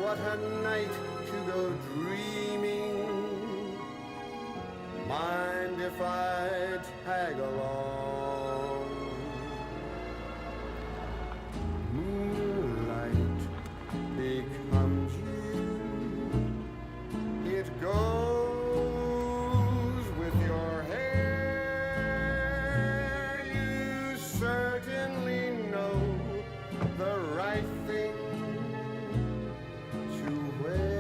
what a night to go dreaming. Mind if I tag along? Moonlight becomes you. It goes with your hair. You certainly know the right thing to wear.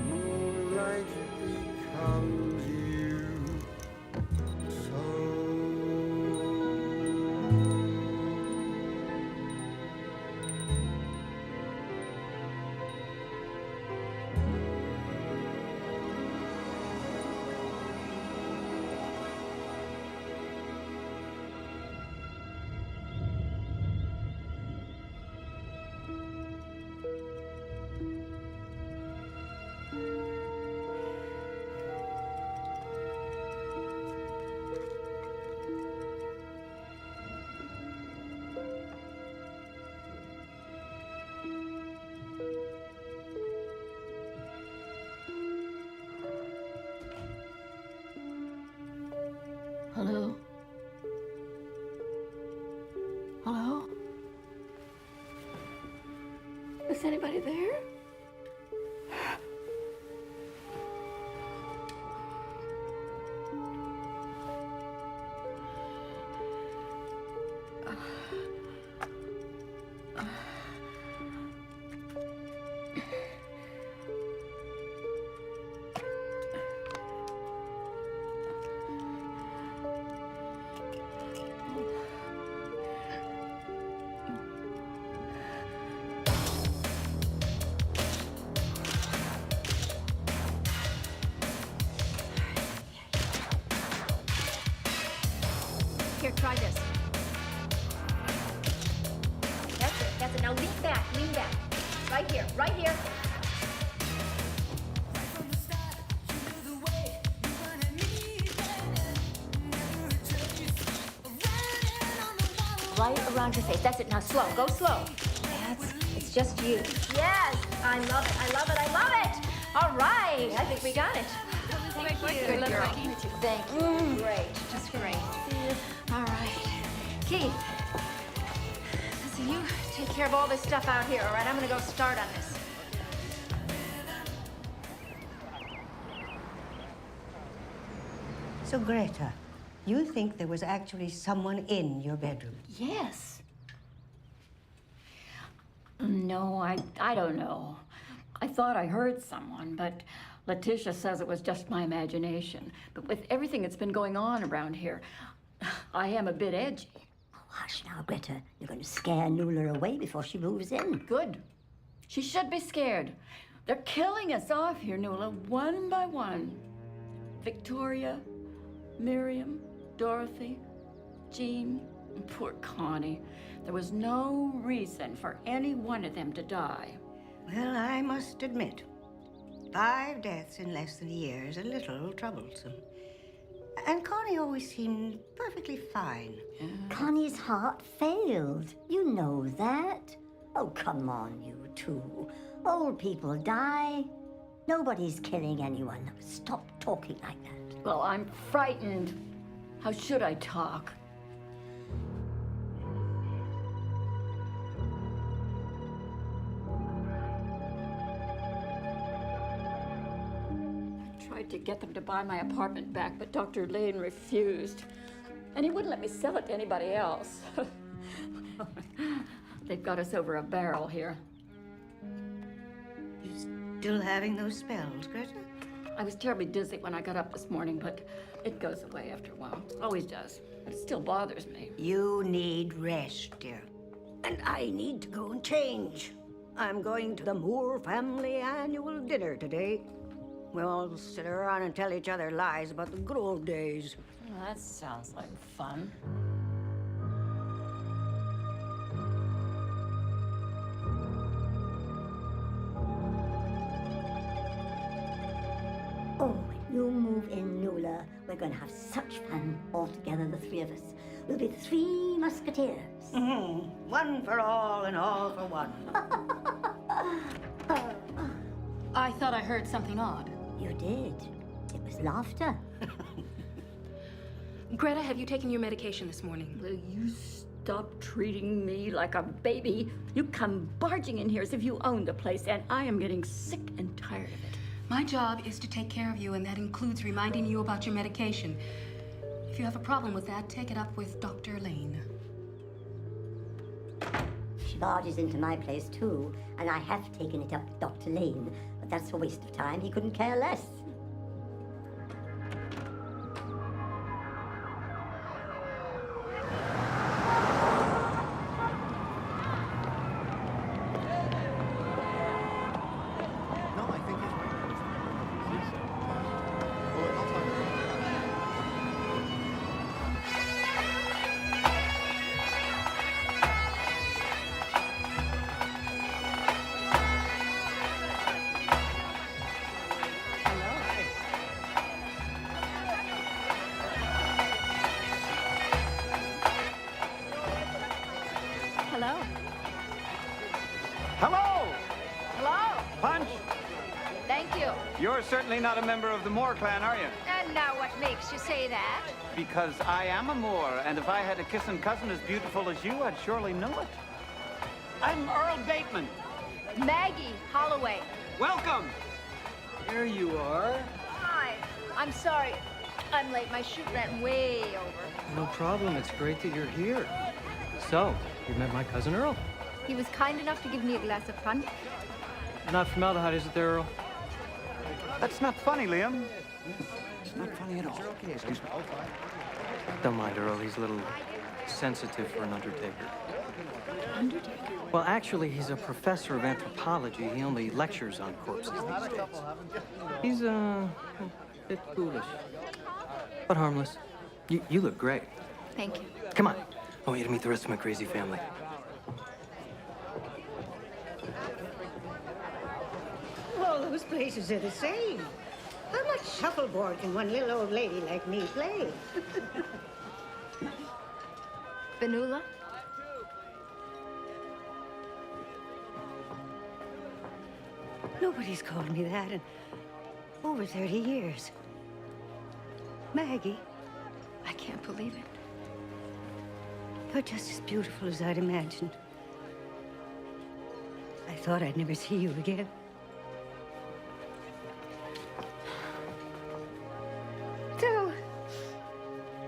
Moonlight becomes you so. Hello? Hello? Is anybody there? Here, try this. That's it, that's it. Now lean back, lean back. Right here, right here. Right around your face. That's it. Now slow. Go slow. It's just you. Yes. I love it. I love it. I love it. All right. I think we got it. Thank you. Good girl. Thank you. Great. Just great. All right. Keith. Listen, you take care of all this stuff out here, all right? I'm gonna go start on this. So, Greta, you think there was actually someone in your bedroom? Yes. No, I don't know. I thought I heard someone, but Letitia says it was just my imagination. But with everything that's been going on around here, I am a bit edgy. Oh, hush now, Greta. You're going to scare Nuala away before she moves in. Good. She should be scared. They're killing us off here, Nuala, one by one. Victoria, Miriam, Dorothy, Jean, and poor Connie. There was no reason for any one of them to die. Well, I must admit, 5 deaths in less than a year is a little troublesome. And Connie always seemed perfectly fine. Connie's heart failed. You know that. Oh, come on, you two. Old people die. Nobody's killing anyone. Stop talking like that. Well, I'm frightened. How should I talk? I tried to get them to buy my apartment back, but Dr. Lane refused. And he wouldn't let me sell it to anybody else. They've got us over a barrel here. You still having those spells, Greta? I was terribly dizzy when I got up this morning, but it goes away after a while. Always does. But it still bothers me. You need rest, dear. And I need to go and change. I'm going to the Moore family annual dinner today. We'll all sit around and tell each other lies about the good old days. Well, that sounds like fun. Oh, when you move in, Nuala, we're going to have such fun all together, the three of us. We'll be the three musketeers. One for all and all for one. I thought I heard something odd. You did. It was laughter. Greta, have you taken your medication this morning? Will you stop treating me like a baby? You come barging in here as if you own the place, and I am getting sick and tired of it. My job is to take care of you, and that includes reminding you about your medication. If you have a problem with that, take it up with Dr. Lane. She barges into my place too, and I have taken it up with Dr. Lane, but that's a waste of time. He couldn't care less. No, I think he's right. Well, I'll talk to him. Hello. Hello! Hello. Punch! Thank you. You're certainly not a member of the Moore clan, are you? And now what makes you say that? Because I am a Moore, and if I had a kissing cousin as beautiful as you, I'd surely know it. I'm Earl Bateman. Maggie Holloway. Welcome! There you are. Hi. I'm sorry. I'm late. My chute ran way over. No problem. It's great that you're here. So, you met my cousin Earl. He was kind enough to give me a glass of punch. Not formaldehyde, is it there, Earl? That's not funny, Liam. It's not funny at all. Excuse me. Don't mind Earl. He's a little sensitive for an undertaker. Undertaker? Well, actually, he's a professor of anthropology. He only lectures on corpses these days. He's a bit foolish, but harmless. You look great. Thank you. Come on. I want you to meet the rest of my crazy family. All those places are the same. How much shuffleboard can one little old lady like me play? Vanula? Nobody's called me that in over 30 years. Maggie, I can't believe it. you're just as beautiful as I'd imagined. I thought I'd never see you again. So,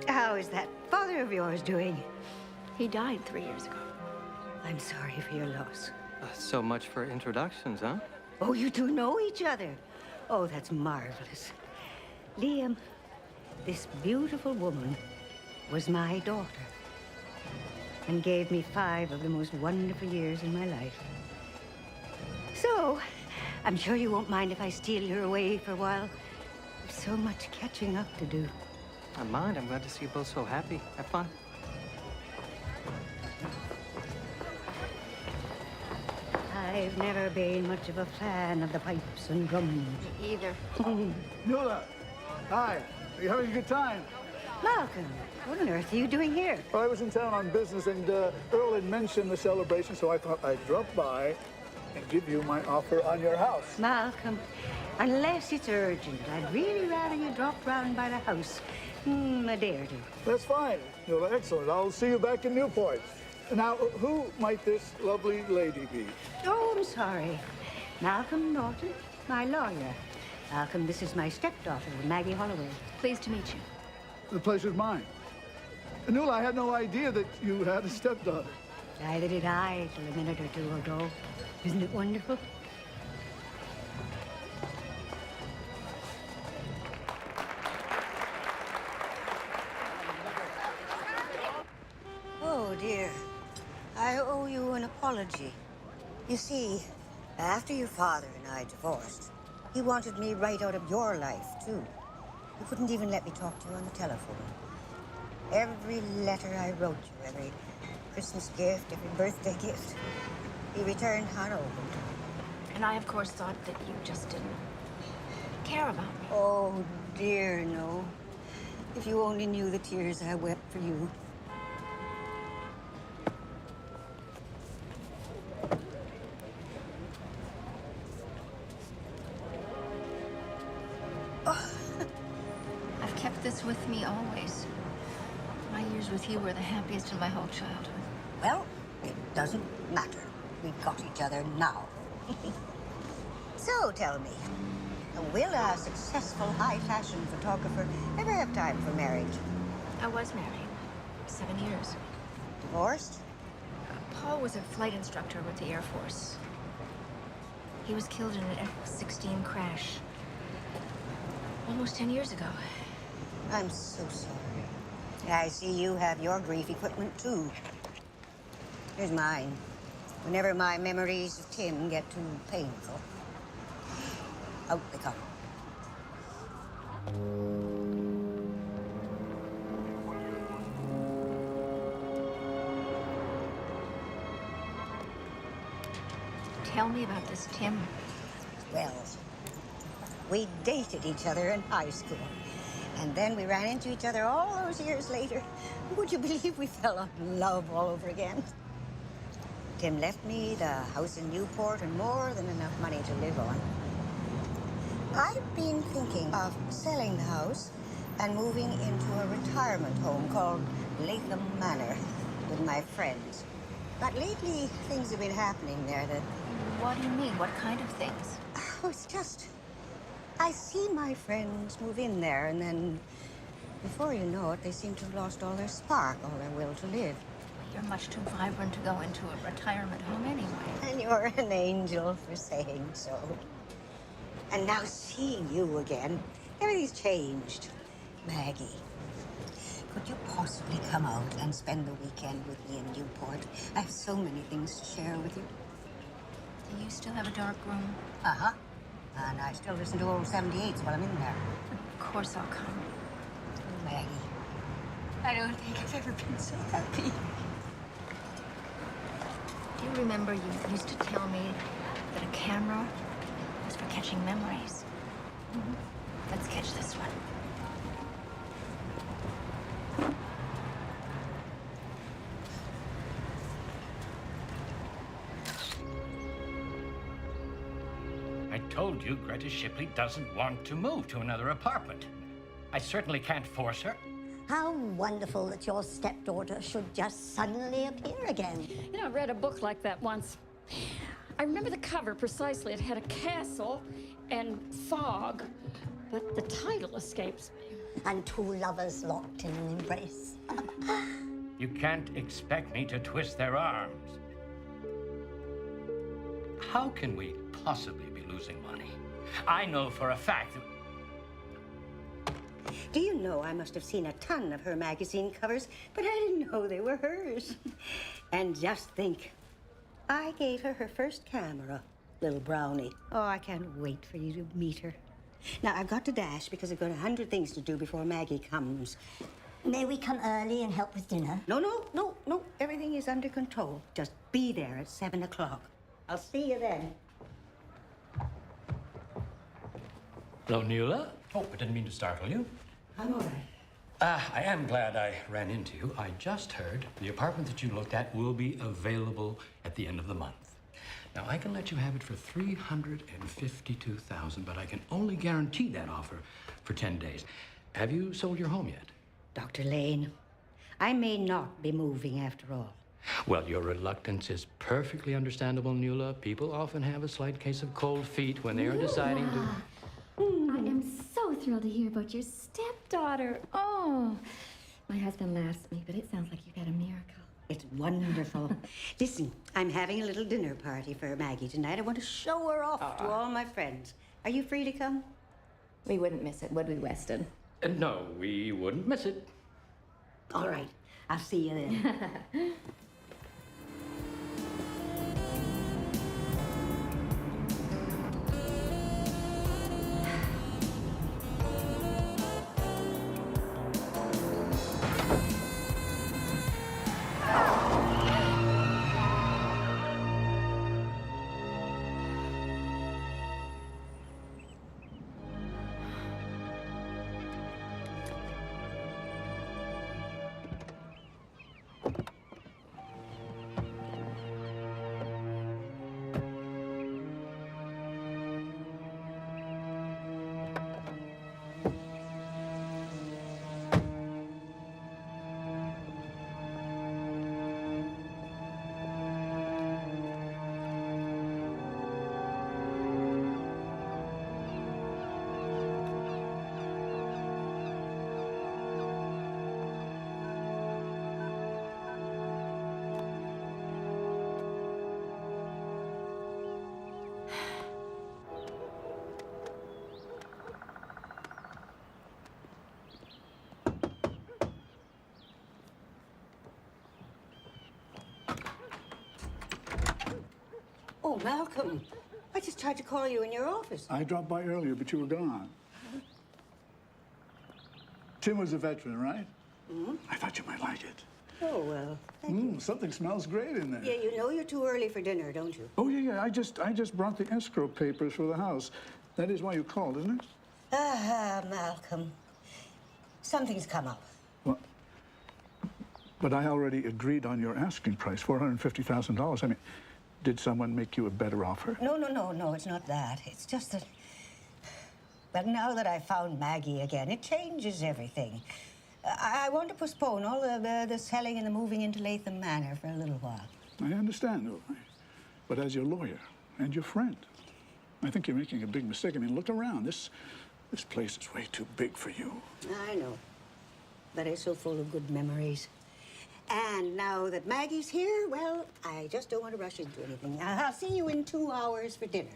how is that father of yours doing? He died 3 years ago. I'm sorry for your loss. So much for introductions, huh? Oh, you two know each other. Oh, that's marvelous. Liam, this beautiful woman was my daughter and gave me 5 of the most wonderful years in my life. So, I'm sure you won't mind if I steal her away for a while. There's so much catching up to do. I mind. I'm glad to see you both so happy. Have fun. I've never been much of a fan of the pipes and drums. Either. Nuala, hi. Are you having a good time? Malcolm, what on earth are you doing here? Well, I was in town on business, and Earl had mentioned the celebration, so I thought I'd drop by and give you my offer on your house. Malcolm, unless it's urgent, I'd really rather you dropped round by the house. A day or two. That's fine. Nuala, excellent. I'll see you back in Newport. Now, who might this lovely lady be? Oh, I'm sorry. Malcolm Norton, my lawyer. Malcolm, this is my stepdaughter, Maggie Holloway. Pleased to meet you. The pleasure's mine. Nuala, I had no idea that you had a stepdaughter. Neither did I till a minute or two ago. Isn't it wonderful? Oh, dear. I owe you an apology. You see, after your father and I divorced, he wanted me right out of your life, too. He couldn't even let me talk to you on the telephone. Every letter I wrote you, every Christmas gift, every birthday gift, he returned unopened. And I, of course, thought that you just didn't care about me. Oh, dear, no. If you only knew the tears I wept for you. this with me always. My years with you were the happiest in my whole childhood. Well, it doesn't matter. We've got each other now. So tell me, will a successful high-fashion photographer ever have time for marriage? I was married. 7 years. Divorced? Paul was a flight instructor with the Air Force. He was killed in an F-16 crash almost 10 years ago. I'm so sorry. I see you have your grief equipment, too. Here's mine. Whenever my memories of Tim get too painful. Out they come. Tell me about this Tim. Well, we dated each other in high school. And then we ran into each other all those years later. Would you believe we fell in love all over again? Tim left me the house in Newport and more than enough money to live on. I've been thinking of selling the house and moving into a retirement home called Latham Manor with my friends. But lately, things have been happening there that... What do you mean? What kind of things? Oh, it's just... I see my friends move in there, and then... Before you know it, they seem to have lost all their spark, all their will to live. You're much too vibrant to go into a retirement home anyway. And you're an angel for saying so. And now seeing you again, everything's changed. Maggie, could you possibly come out and spend the weekend with me in Newport? I have so many things to share with you. Do you still have a dark room? Uh-huh. And I still listen to old 78s while I'm in there. Of course I'll come. Maggie, I don't think I've ever been so happy. Do you remember you used to tell me that a camera was for catching memories? Let's catch this one. I told you Greta Shipley doesn't want to move to another apartment. I certainly can't force her. How wonderful that your stepdaughter should just suddenly appear again. You know, I read a book like that once. I remember the cover precisely. It had a castle and fog, but the title escapes me. And two lovers locked in an embrace. You can't expect me to twist their arms. How can we possibly be losing money? I know for a fact that... Do you know I must have seen a ton of her magazine covers, but I didn't know they were hers. And just think, I gave her her first camera, little brownie. Oh, I can't wait for you to meet her. Now, I've got to dash because I've got 100 things to do before Maggie comes. May we come early and help with dinner? No. Everything is under control. Just be there at 7 o'clock. I'll see you then. Hello, Neula. Oh, I didn't mean to startle you. I'm all right. I am glad I ran into you. I just heard the apartment that you looked at will be available at the end of the month. Now, I can let you have it for $352,000, but I can only guarantee that offer for 10 days. Have you sold your home yet? Dr. Lane, I may not be moving after all. Well, your reluctance is perfectly understandable, Neula. People often have a slight case of cold feet when they are deciding to... I am so thrilled to hear about your stepdaughter. Oh, my husband laughs at me, but it sounds like you've had a miracle. It's wonderful. Listen, I'm having a little dinner party for Maggie tonight. I want to show her off to all my friends. Are you free to come? We wouldn't miss it, would we, Weston? No, we wouldn't miss it. All right. I'll see you then. Malcolm. I just tried to call you in your office. I dropped by earlier, but you were gone. Tim was a veteran, right? Hmm? I thought you might like it. Oh, well, thank you. Something smells great in there. Yeah, you know you're too early for dinner, don't you? Oh, yeah. I just brought the escrow papers for the house. That is why you called, isn't it? Malcolm. Something's come up. Well, but I already agreed on your asking price, $450,000. I mean, did someone make you a better offer? No, it's not that. It's just that... But now that I found Maggie again, it changes everything. I want to postpone all the selling and the moving into Latham Manor for a little while. I understand, Ulrich. But as your lawyer and your friend, I think you're making a big mistake. I mean, look around. This place is way too big for you. I know. But it's so full of good memories. And now that Maggie's here, well, I just don't want to rush into anything. I'll see you in 2 hours for dinner.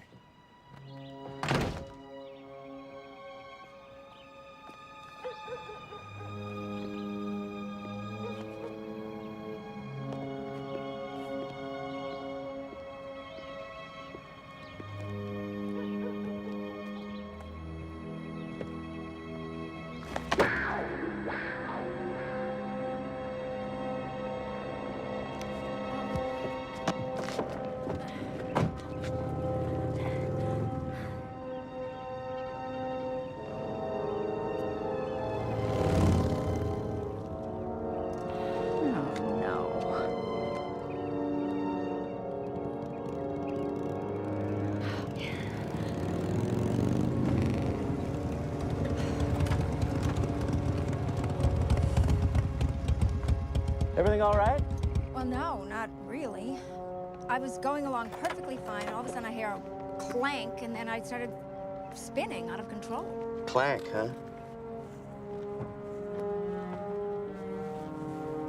Everything all right? Well, no, not really. I was going along perfectly fine, and all of a sudden I hear a clank, and then I started spinning out of control. Clank, huh?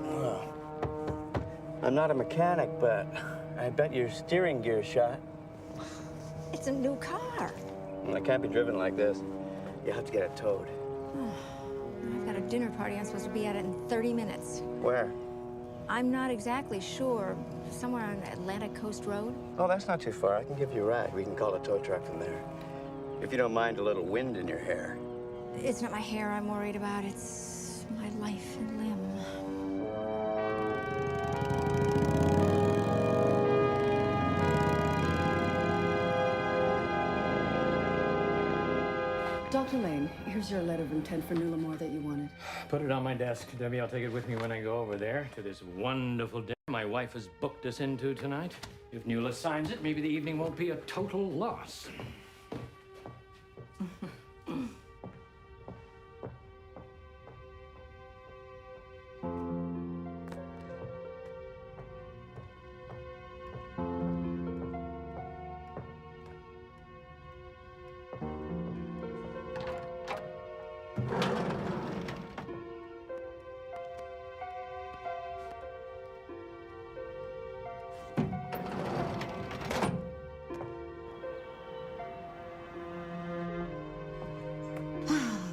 Well, I'm not a mechanic, but I bet your steering gear's shot. It's a new car. Well, it can't be driven like this. You have to get it towed. I've got a dinner party. I'm supposed to be at it in 30 minutes. Where? I'm not exactly sure. Somewhere on Atlantic Coast Road. Oh, that's not too far. I can give you a ride. We can call a tow truck from there. If you don't mind a little wind in your hair. It's not my hair I'm worried about. It's my life and limb. Dr. Lane, here's your letter of intent for Nulamore that you wanted. Put it on my desk, Debbie. I'll take it with me when I go over there to this wonderful dinner my wife has booked us into tonight. If Nuala signs it, maybe the evening won't be a total loss.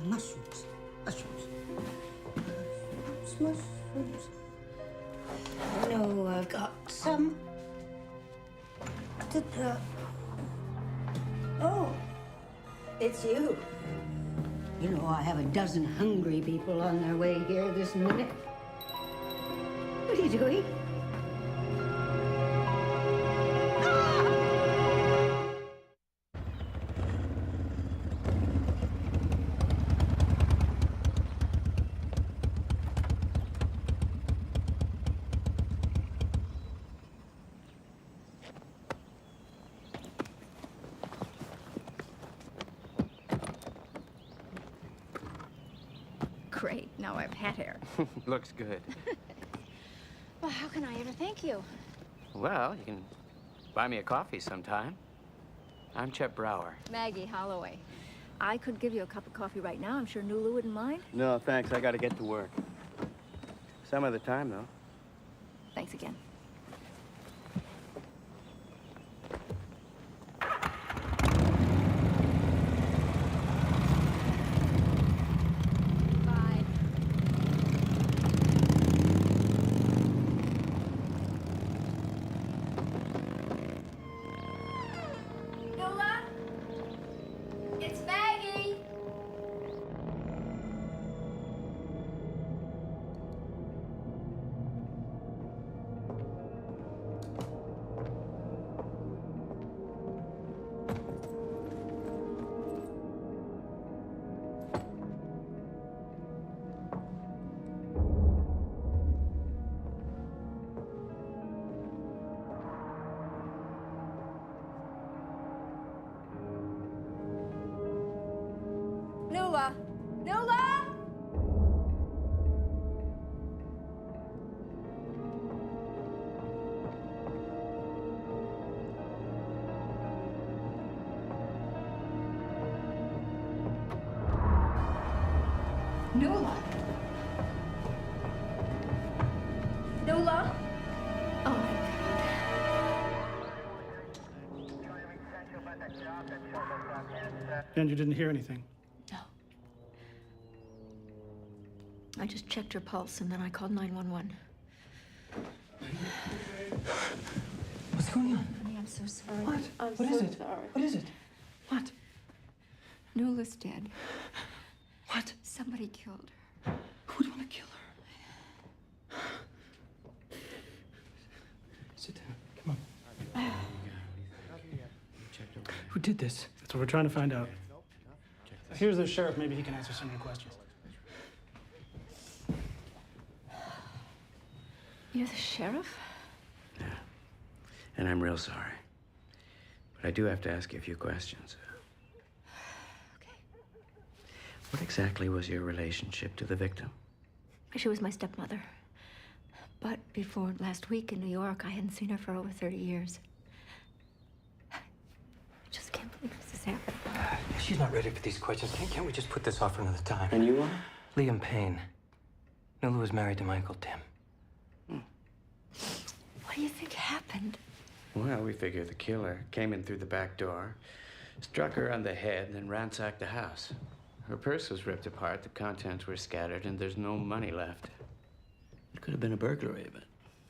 Mushrooms. Mushrooms. No, I've got some. Oh, it's you. You know, I have a dozen hungry people on their way here this minute. What are you doing? Great, now I've had hair. Looks good. Well, how can I ever thank you? Well, you can buy me a coffee sometime. I'm Chet Brower. Maggie Holloway. I could give you a cup of coffee right now. I'm sure Nuala wouldn't mind. No, thanks. I got to get to work. Some other time, though. Thanks again. Bye. Nuala! Nuala! Nuala! Nuala! Oh my God. And you didn't hear anything? No. I just checked her pulse and then I called 911. What's going on? Honey, I'm so sorry. What? I'm What so is it? sorry. What is it? What? Nuala's dead. What? Somebody killed her. Who'd want to kill her? Sit down. Come on. Who did this? That's what we're trying to find out. Here's the sheriff. Maybe he can answer some of your questions. You're the sheriff? Yeah. And I'm real sorry. But I do have to ask you a few questions. Okay. What exactly was your relationship to the victim? She was my stepmother. But before last week in New York, I hadn't seen her for over 30 years. I just can't believe this has happened. She's not ready for these questions. Can't we just put this off for another time? And you are? Liam Payne. Nuala was married to my Uncle Tim. What do you think happened? Well, we figure the killer came in through the back door, struck her on the head, and then ransacked the house. Her purse was ripped apart, the contents were scattered, and there's no money left. It could have been a burglary, but...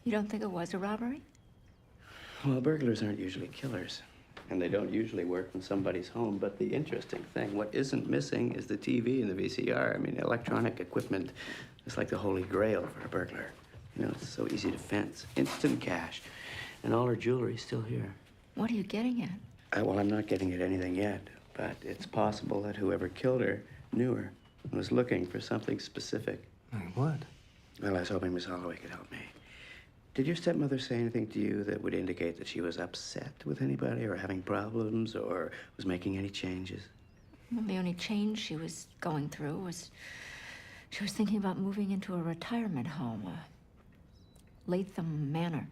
You don't think it was a robbery? Well, burglars aren't usually killers, and they don't usually work in somebody's home. But the interesting thing, what isn't missing is the TV and the VCR. I mean, electronic equipment is like the holy grail for a burglar. You know, it's so easy to fence. Instant cash. And all her jewelry's still here. What are you getting at? Well, I'm not getting at anything yet, but it's possible that whoever killed her knew her and was looking for something specific. Like what? Well, I was hoping Miss Holloway could help me. Did your stepmother say anything to you that would indicate that she was upset with anybody or having problems or was making any changes? Well, the only change she was going through was she was thinking about moving into a retirement home, Latham Manor.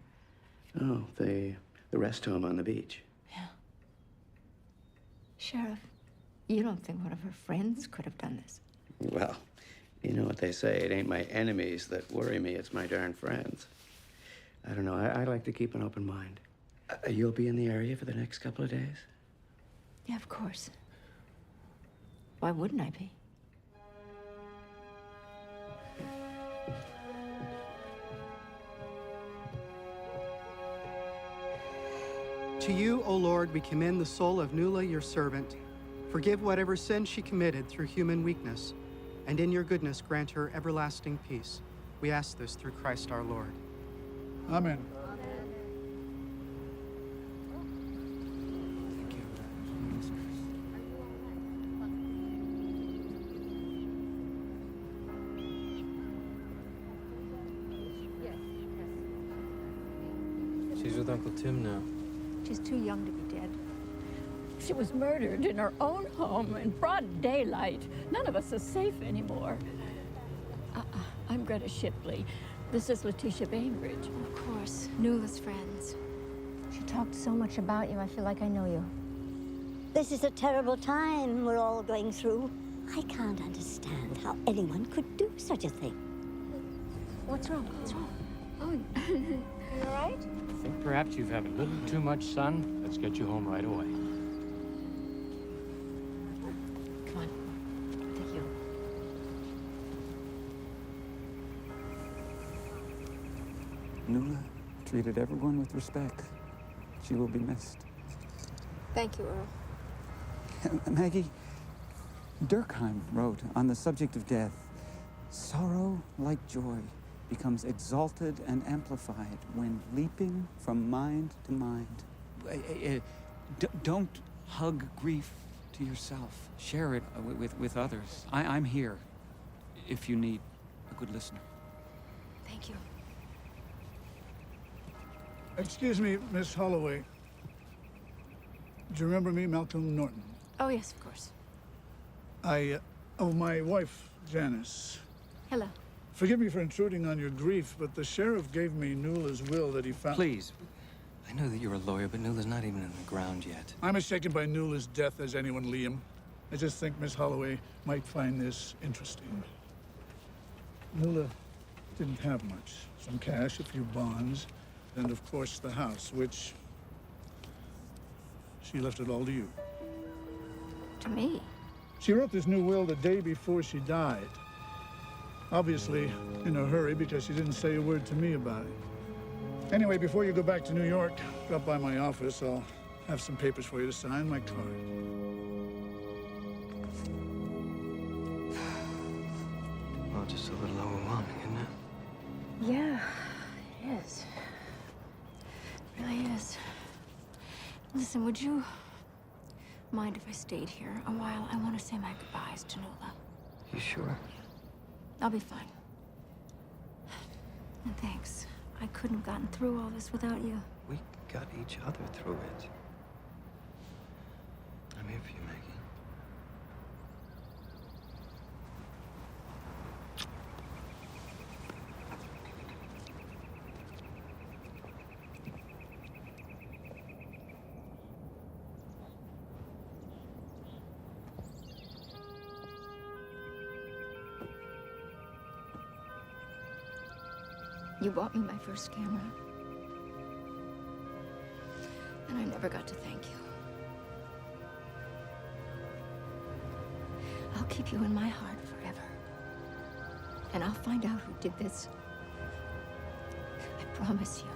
Oh, the rest home on the beach. Yeah. Sheriff, you don't think one of her friends could have done this? Well, you know what they say. It ain't my enemies that worry me. It's my darn friends. I don't know. I like to keep an open mind. You'll be in the area for the next couple of days? Yeah, of course. Why wouldn't I be? To you, O Lord, we commend the soul of Nuala, your servant. Forgive whatever sin she committed through human weakness, and in your goodness grant her everlasting peace. We ask this through Christ our Lord. Amen. She's with Uncle Tim now. She's too young to be dead. She was murdered in her own home in broad daylight. None of us are safe anymore. I'm Greta Shipley. This is Letitia Bainbridge. Of course, Nuala's friends. She talked so much about you, I feel like I know you. This is a terrible time we're all going through. I can't understand how anyone could do such a thing. What's wrong? What's wrong? Oh, you all right? I think perhaps you've had a little too much sun. Let's get you home right away. Come on. I'll take you. Nuala treated everyone with respect. She will be missed. Thank you, Earl. Maggie, Durkheim wrote on the subject of death, sorrow, like joy, becomes exalted and amplified when leaping from mind to mind. Don't hug grief to yourself. Share it with others. I'm here if you need a good listener. Thank you. Excuse me, Miss Holloway. Do you remember me, Malcolm Norton? Oh, yes, of course. I Oh, my wife, Janice. Hello. Forgive me for intruding on your grief, but the sheriff gave me Newla's will that he found. Please. I know that you're a lawyer, but Newla's not even in the ground yet. I'm as shaken by Newla's death as anyone, Liam. I just think Miss Holloway might find this interesting. Newla didn't have much. Some cash, a few bonds, and of course the house, which she left it all to you. To me? She wrote this new will the day before she died. Obviously in a hurry because she didn't say a word to me about it. Anyway, before you go back to New York, drop by my office. I'll have some papers for you to sign, my card. Well, just a little overwhelming, isn't it? Yeah, it is. It really is. Listen, would you mind if I stayed here a while? I want to say my goodbyes to Newla. You sure? I'll be fine. And thanks. I couldn't have gotten through all this without you. We got each other through it. I'm here for you, Maggie. You bought me my first camera. And I never got to thank you. I'll keep you in my heart forever. And I'll find out who did this. I promise you.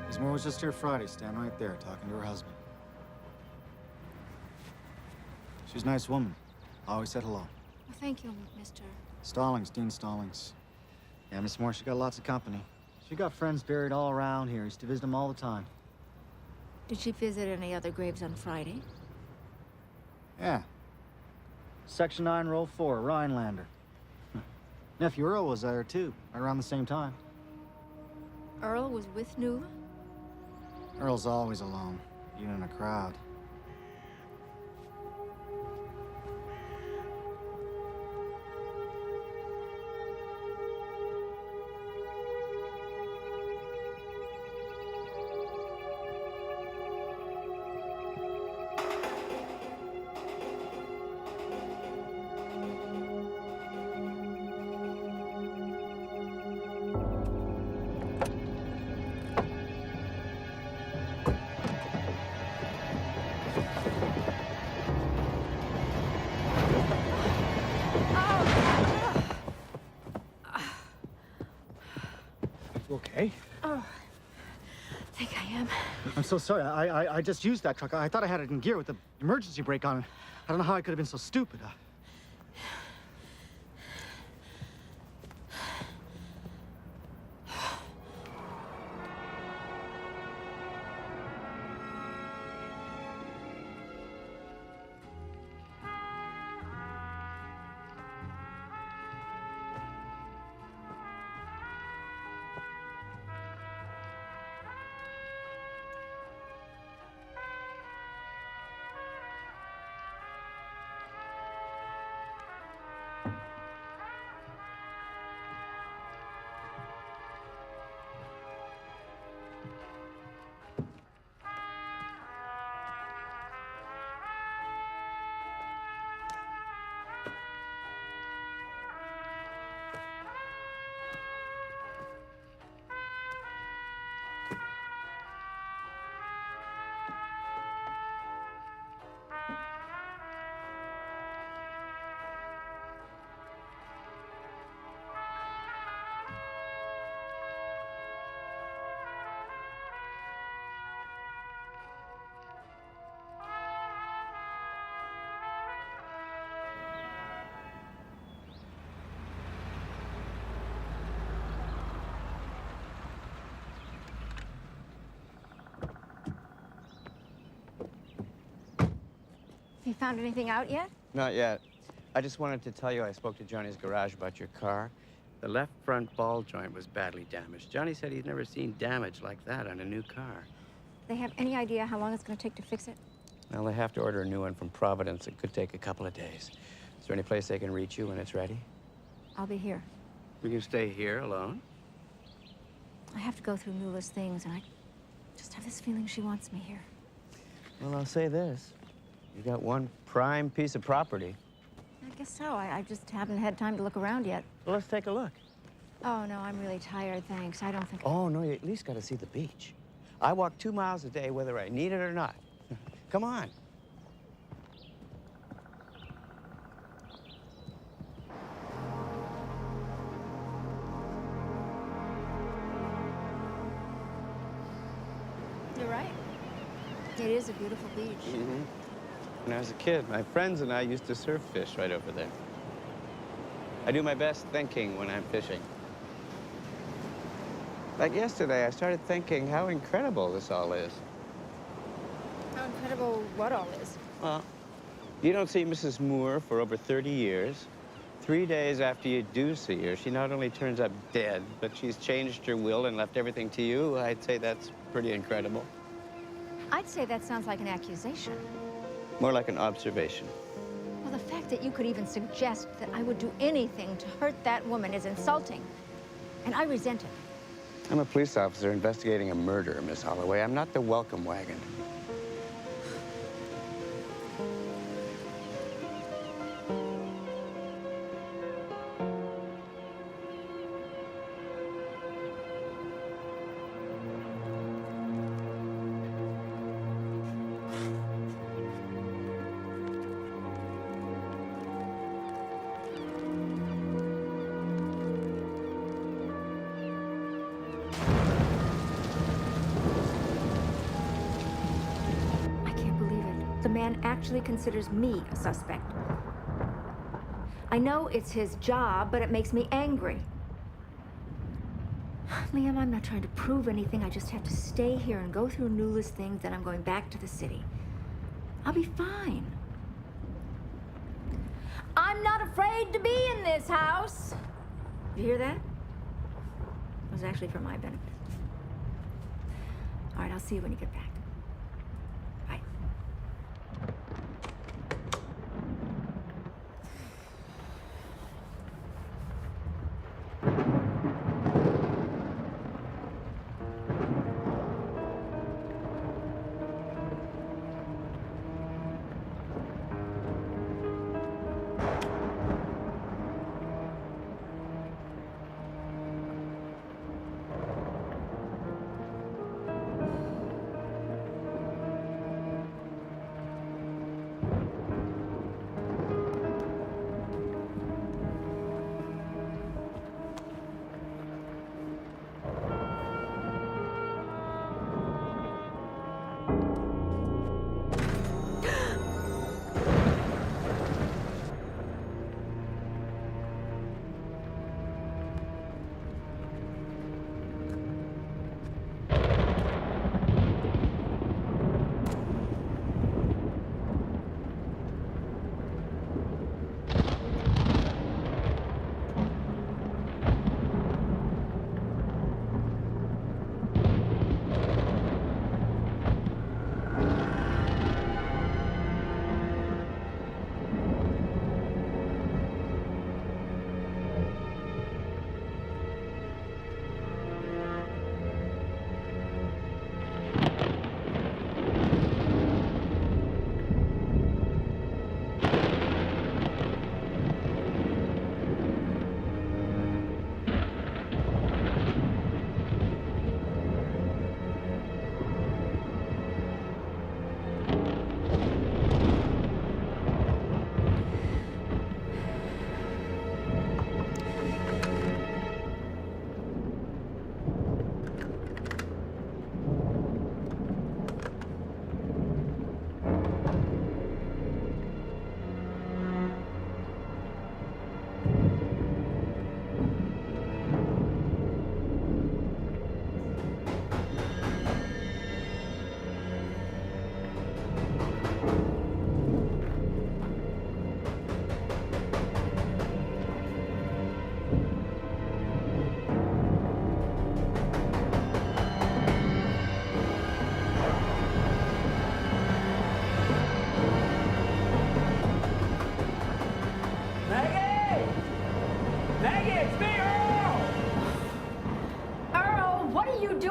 Miss Moore was just here Friday, standing right there, talking to her husband. She's a nice woman. I always said hello. Well, thank you, Mr. Stallings, Dean Stallings. Yeah, Miss Moore, she got lots of company. She got friends buried all around here. Used to visit them all the time. Did she visit any other graves on Friday? Yeah. Section 9, Row 4, Rhinelander. Nephew Earl was there, too, right around the same time. Earl was with Newla? Earl's always alone, even in a crowd. You okay? Oh, I think I am. I'm so sorry. I just used that truck. I thought I had it in gear with the emergency brake on. I don't know how I could have been so stupid. You found anything out yet? Not yet. I just wanted to tell you I spoke to Johnny's garage about your car, The left front ball joint was badly damaged. Johnny said he'd never seen damage like that on a new car. They have any idea how long it's going to take to fix it? Well, they have to order a new one from Providence. It could take a couple of days. Is there any place they can reach you when it's ready? I'll be here. We can stay here alone? I have to go through Nula's things, and I just have this feeling she wants me here. Well, I'll say this. You got one prime piece of property. I guess so. I just haven't had time to look around yet. Well, let's take a look. Oh, no, I'm really tired, thanks. I don't think... Oh, no, you at least got to see the beach. I walk 2 miles a day whether I need it or not. Come on. You're right. It is a beautiful beach. Mm-hmm. When I was a kid, my friends and I used to surf fish right over there. I do my best thinking when I'm fishing. Like yesterday, I started thinking how incredible this all is. How incredible what all is. Well, you don't see Mrs. Moore for over 30 years. 3 days after you do see her, she not only turns up dead, but she's changed her will and left everything to you. I'd say that's pretty incredible. I'd say that sounds like an accusation. More like an observation. Well, the fact that you could even suggest that I would do anything to hurt that woman is insulting. And I resent it. I'm a police officer investigating a murder, Miss Holloway. I'm not the welcome wagon. The man actually considers me a suspect. I know it's his job, but it makes me angry. Liam, I'm not trying to prove anything. I just have to stay here and go through Nula's things, then I'm going back to the city. I'll be fine. I'm not afraid to be in this house. You hear that? It was actually for my benefit. All right, I'll see you when you get back.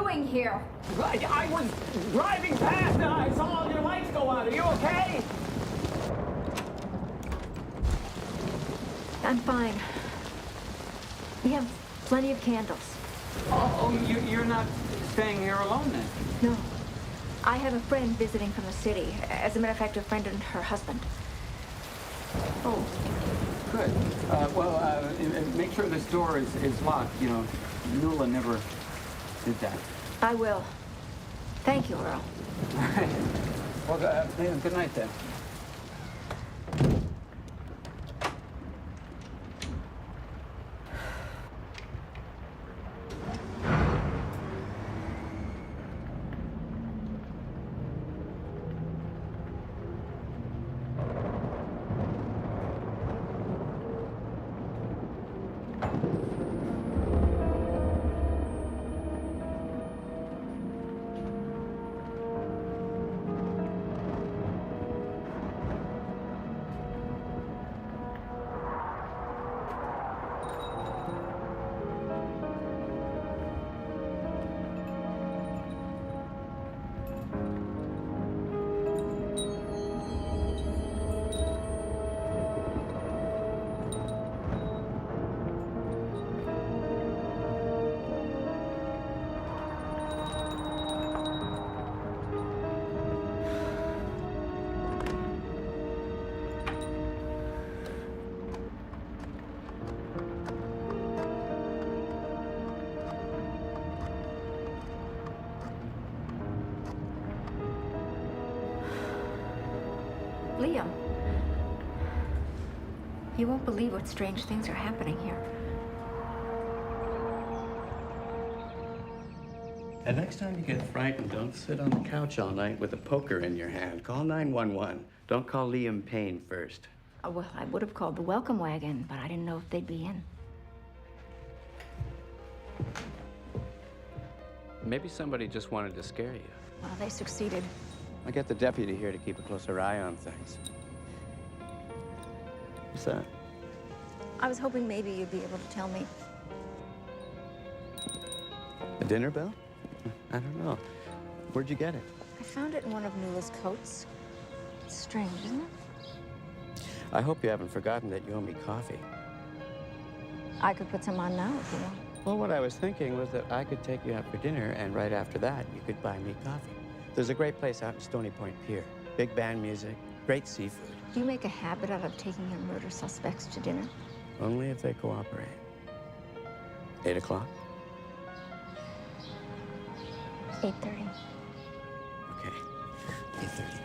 doing here? I was driving past and I saw all your lights go on. Are you okay? I'm fine. We have plenty of candles. You're not staying here alone then? No. I have a friend visiting from the city. As a matter of fact, a friend and her husband. Oh, good. Make sure this door is locked. You know, Nuala never did that. I will. Thank you, Earl. Well, good night then. Liam. You won't believe what strange things are happening here. And next time you get frightened, don't sit on the couch all night with a poker in your hand. Call 911. Don't call Liam Payne first. Oh, well, I would have called the welcome wagon, but I didn't know if they'd be in. Maybe somebody just wanted to scare you. Well, they succeeded. I'll get the deputy here to keep a closer eye on things. What's that? I was hoping maybe you'd be able to tell me. A dinner bell? I don't know. Where'd you get it? I found it in one of Nuala's coats. It's strange, isn't it? I hope you haven't forgotten that you owe me coffee. I could put some on now if you want. Well, what I was thinking was that I could take you out for dinner, and right after that, you could buy me coffee. There's a great place out in Stony Point Pier. Big band music, great seafood. Do you make a habit out of taking your murder suspects to dinner? Only if they cooperate. 8 o'clock? 8:30. Okay, 8:30.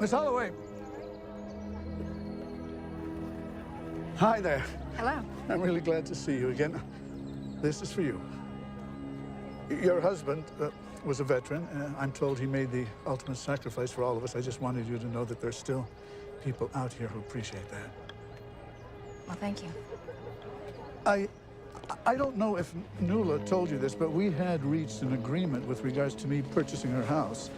Miss Holloway. Hi there. Hello. I'm really glad to see you again. This is for you. Your husband was a veteran. I'm told he made the ultimate sacrifice for all of us. I just wanted you to know that there's still people out here who appreciate that. Well, thank you. I don't know if Nuala told you this, but we had reached an agreement with regards to me purchasing her house.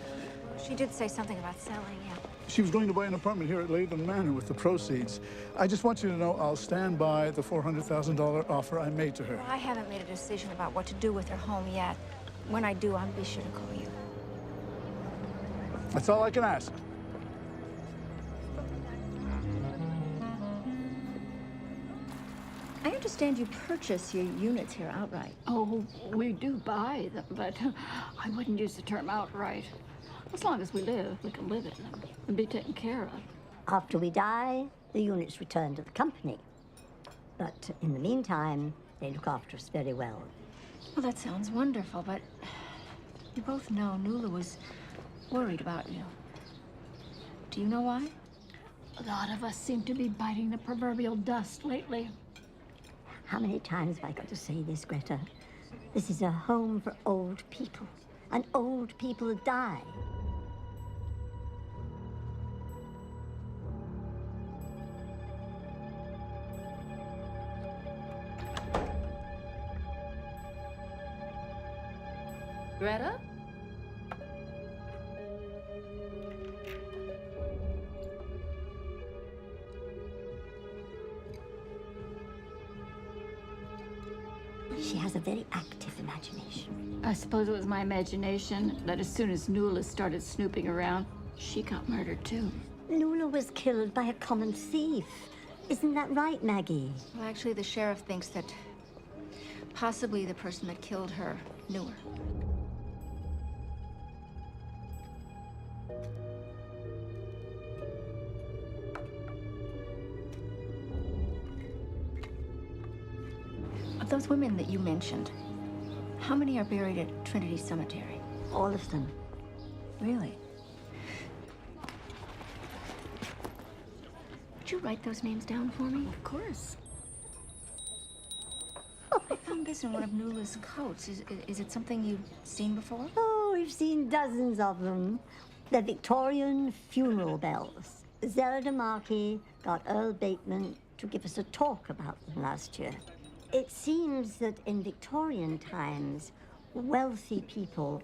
She did say something about selling, yeah. She was going to buy an apartment here at Latham Manor with the proceeds. I just want you to know I'll stand by the $400,000 offer I made to her. Well, I haven't made a decision about what to do with her home yet. When I do, I'll be sure to call you. That's all I can ask. I understand you purchase your units here outright. Oh, we do buy them, but I wouldn't use the term outright. As long as we live, we can live in them and be taken care of. After we die, the units return to the company. But in the meantime, they look after us very well. Well, that sounds wonderful, but you both know Nuala was worried about you. Do you know why? A lot of us seem to be biting the proverbial dust lately. How many times have I got to say this, Greta? This is a home for old people, and old people die. Greta? She has a very active imagination. I suppose it was my imagination that as soon as Nuala started snooping around, she got murdered too. Nuala was killed by a common thief. Isn't that right, Maggie? Well, actually, the sheriff thinks that possibly the person that killed her knew her. Of those women that you mentioned, how many are buried at Trinity Cemetery? All of them. Really? Would you write those names down for me? Of course. I found this in one of Nuala's coats. Is it something you've seen before? Oh, we've seen dozens of them. The Victorian funeral bells. Zelda Markey got Earl Bateman to give us a talk about them last year. It seems that in Victorian times, wealthy people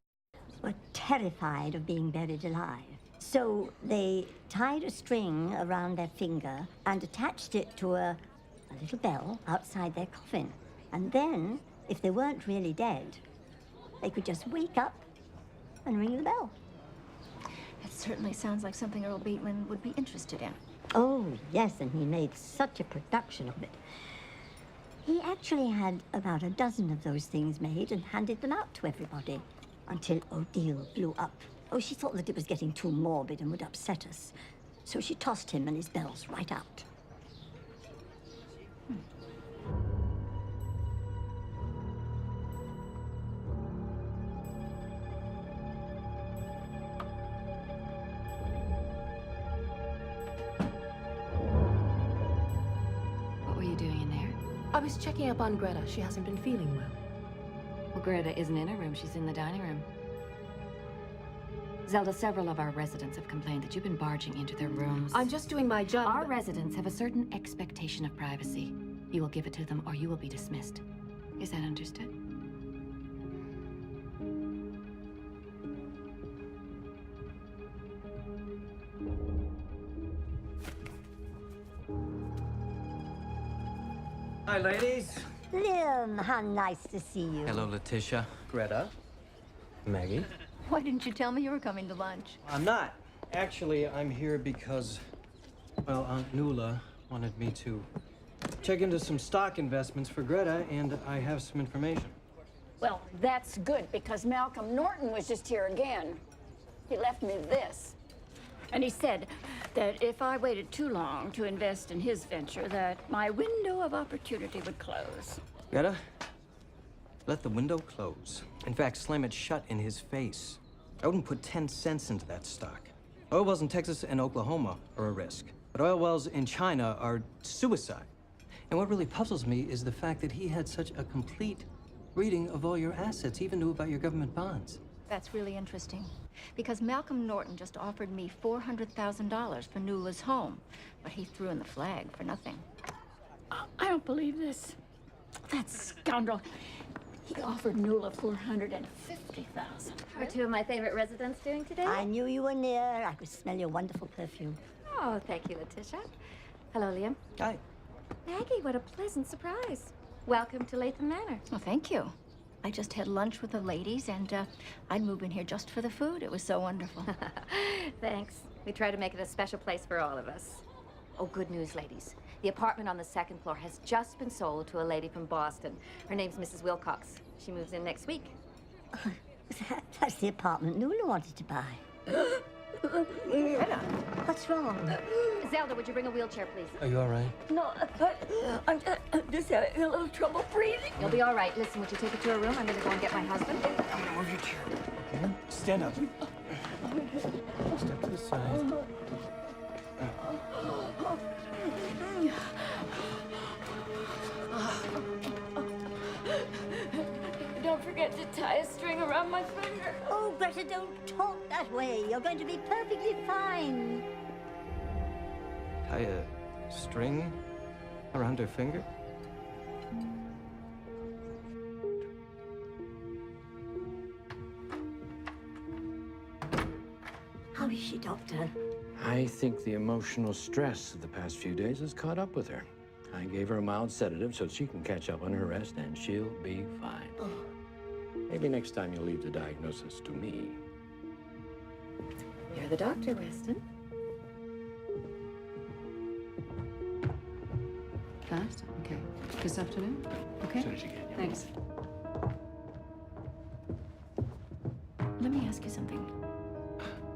were terrified of being buried alive. So they tied a string around their finger and attached it to a little bell outside their coffin. And then, if they weren't really dead, they could just wake up and ring the bell. That certainly sounds like something Earl Bateman would be interested in. Oh, yes, and he made such a production of it. He actually had about a dozen of those things made and handed them out to everybody until Odile blew up. Oh, she thought that it was getting too morbid and would upset us. So she tossed him and his bells right out. What were you doing in there? I was checking up on Greta. She hasn't been feeling well. Well, Greta isn't in her room. She's in the dining room. Zelda, several of our residents have complained that you've been barging into their rooms. I'm just doing my job. Our residents have a certain expectation of privacy. You will give it to them or you will be dismissed. Is that understood? Hi, ladies. Liam, how nice to see you. Hello, Letitia. Greta. Maggie. Why didn't you tell me you were coming to lunch? I'm not. Actually, I'm here because, well, Aunt Nuala wanted me to check into some stock investments for Greta, and I have some information. Well, that's good, because Malcolm Norton was just here again. He left me this. And he said that if I waited too long to invest in his venture, that my window of opportunity would close. Greta, let the window close. In fact, slam it shut in his face. I wouldn't put 10 cents into that stock. Oil wells in Texas and Oklahoma are a risk, but oil wells in China are suicide. And what really puzzles me is the fact that he had such a complete reading of all your assets, even knew about your government bonds. That's really interesting. Because Malcolm Norton just offered me $400,000 for Nuala's home, but he threw in the flag for nothing. I don't believe this. That scoundrel. He offered Nuala $450,000. How are two of my favorite residents doing today? I knew you were near. I could smell your wonderful perfume. Oh, thank you, Letitia. Hello, Liam. Hi. Maggie, what a pleasant surprise. Welcome to Latham Manor. Well, thank you. I just had lunch with the ladies, and I'd move in here just for the food. It was so wonderful. Thanks. We try to make it a special place for all of us. Oh, good news, ladies. The apartment on the second floor has just been sold to a lady from Boston. Her name's Mrs. Wilcox. She moves in next week. That's the apartment Nuala wanted to buy. Greta. What's wrong? Zelda, would you bring a wheelchair, please? Are you all right? No, I'm just having a little trouble breathing. You'll be all right. Listen, would you take her to her room? I'm going to go and get my husband. I'm gonna move your chair. Okay? Stand up. Step to the side. Don't forget to tie a string around my finger. Oh, Greta, don't talk that way. You're going to be perfectly fine. Tie a string around her finger? How is she, Doctor? I think the emotional stress of the past few days has caught up with her. I gave her a mild sedative so she can catch up on her rest, and she'll be fine. Oh. Maybe next time you'll leave the diagnosis to me. You're the doctor, Weston. Fast? Okay. This afternoon? Okay. As soon as you can, yeah. Thanks. Let me ask you something.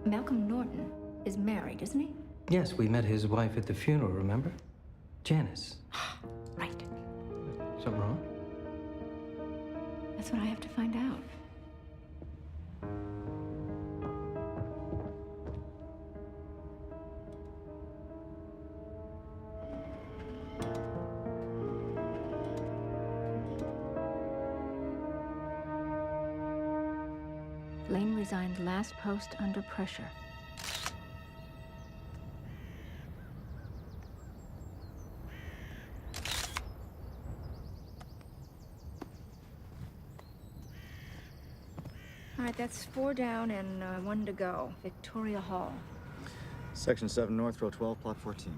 Malcolm Norton is married, isn't he? Yes, we met his wife at the funeral, remember? Janice. Right. Something wrong? That's what I have to find out. Lane resigned last post under pressure. All right, that's 4 down and 1 to go. Victoria Hall. Section 7 North, row 12, plot 14.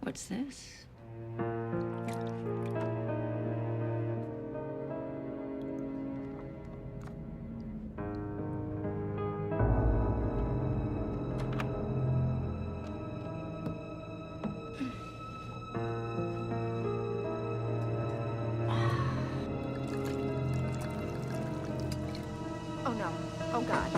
What's this? Oh, no. Oh, God.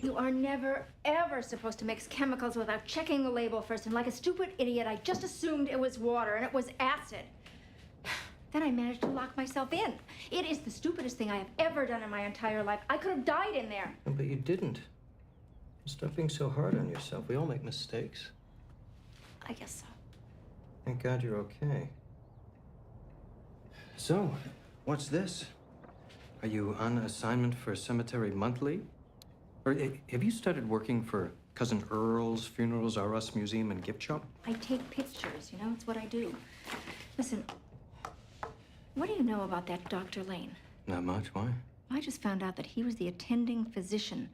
You are never, ever supposed to mix chemicals without checking the label first. And like a stupid idiot, I just assumed it was water, and it was acid. Then I managed to lock myself in. It is the stupidest thing I have ever done in my entire life. I could have died in there. But you didn't. Stop being so hard on yourself. We all make mistakes. I guess so. Thank God you're okay. So, what's this? Are you on assignment for Cemetery Monthly? Or have you started working for Cousin Earl's Funerals R Us Museum and Gift Shop? I take pictures, you know, it's what I do. Listen, what do you know about that Dr. Lane? Not much. Why? I just found out that he was the attending physician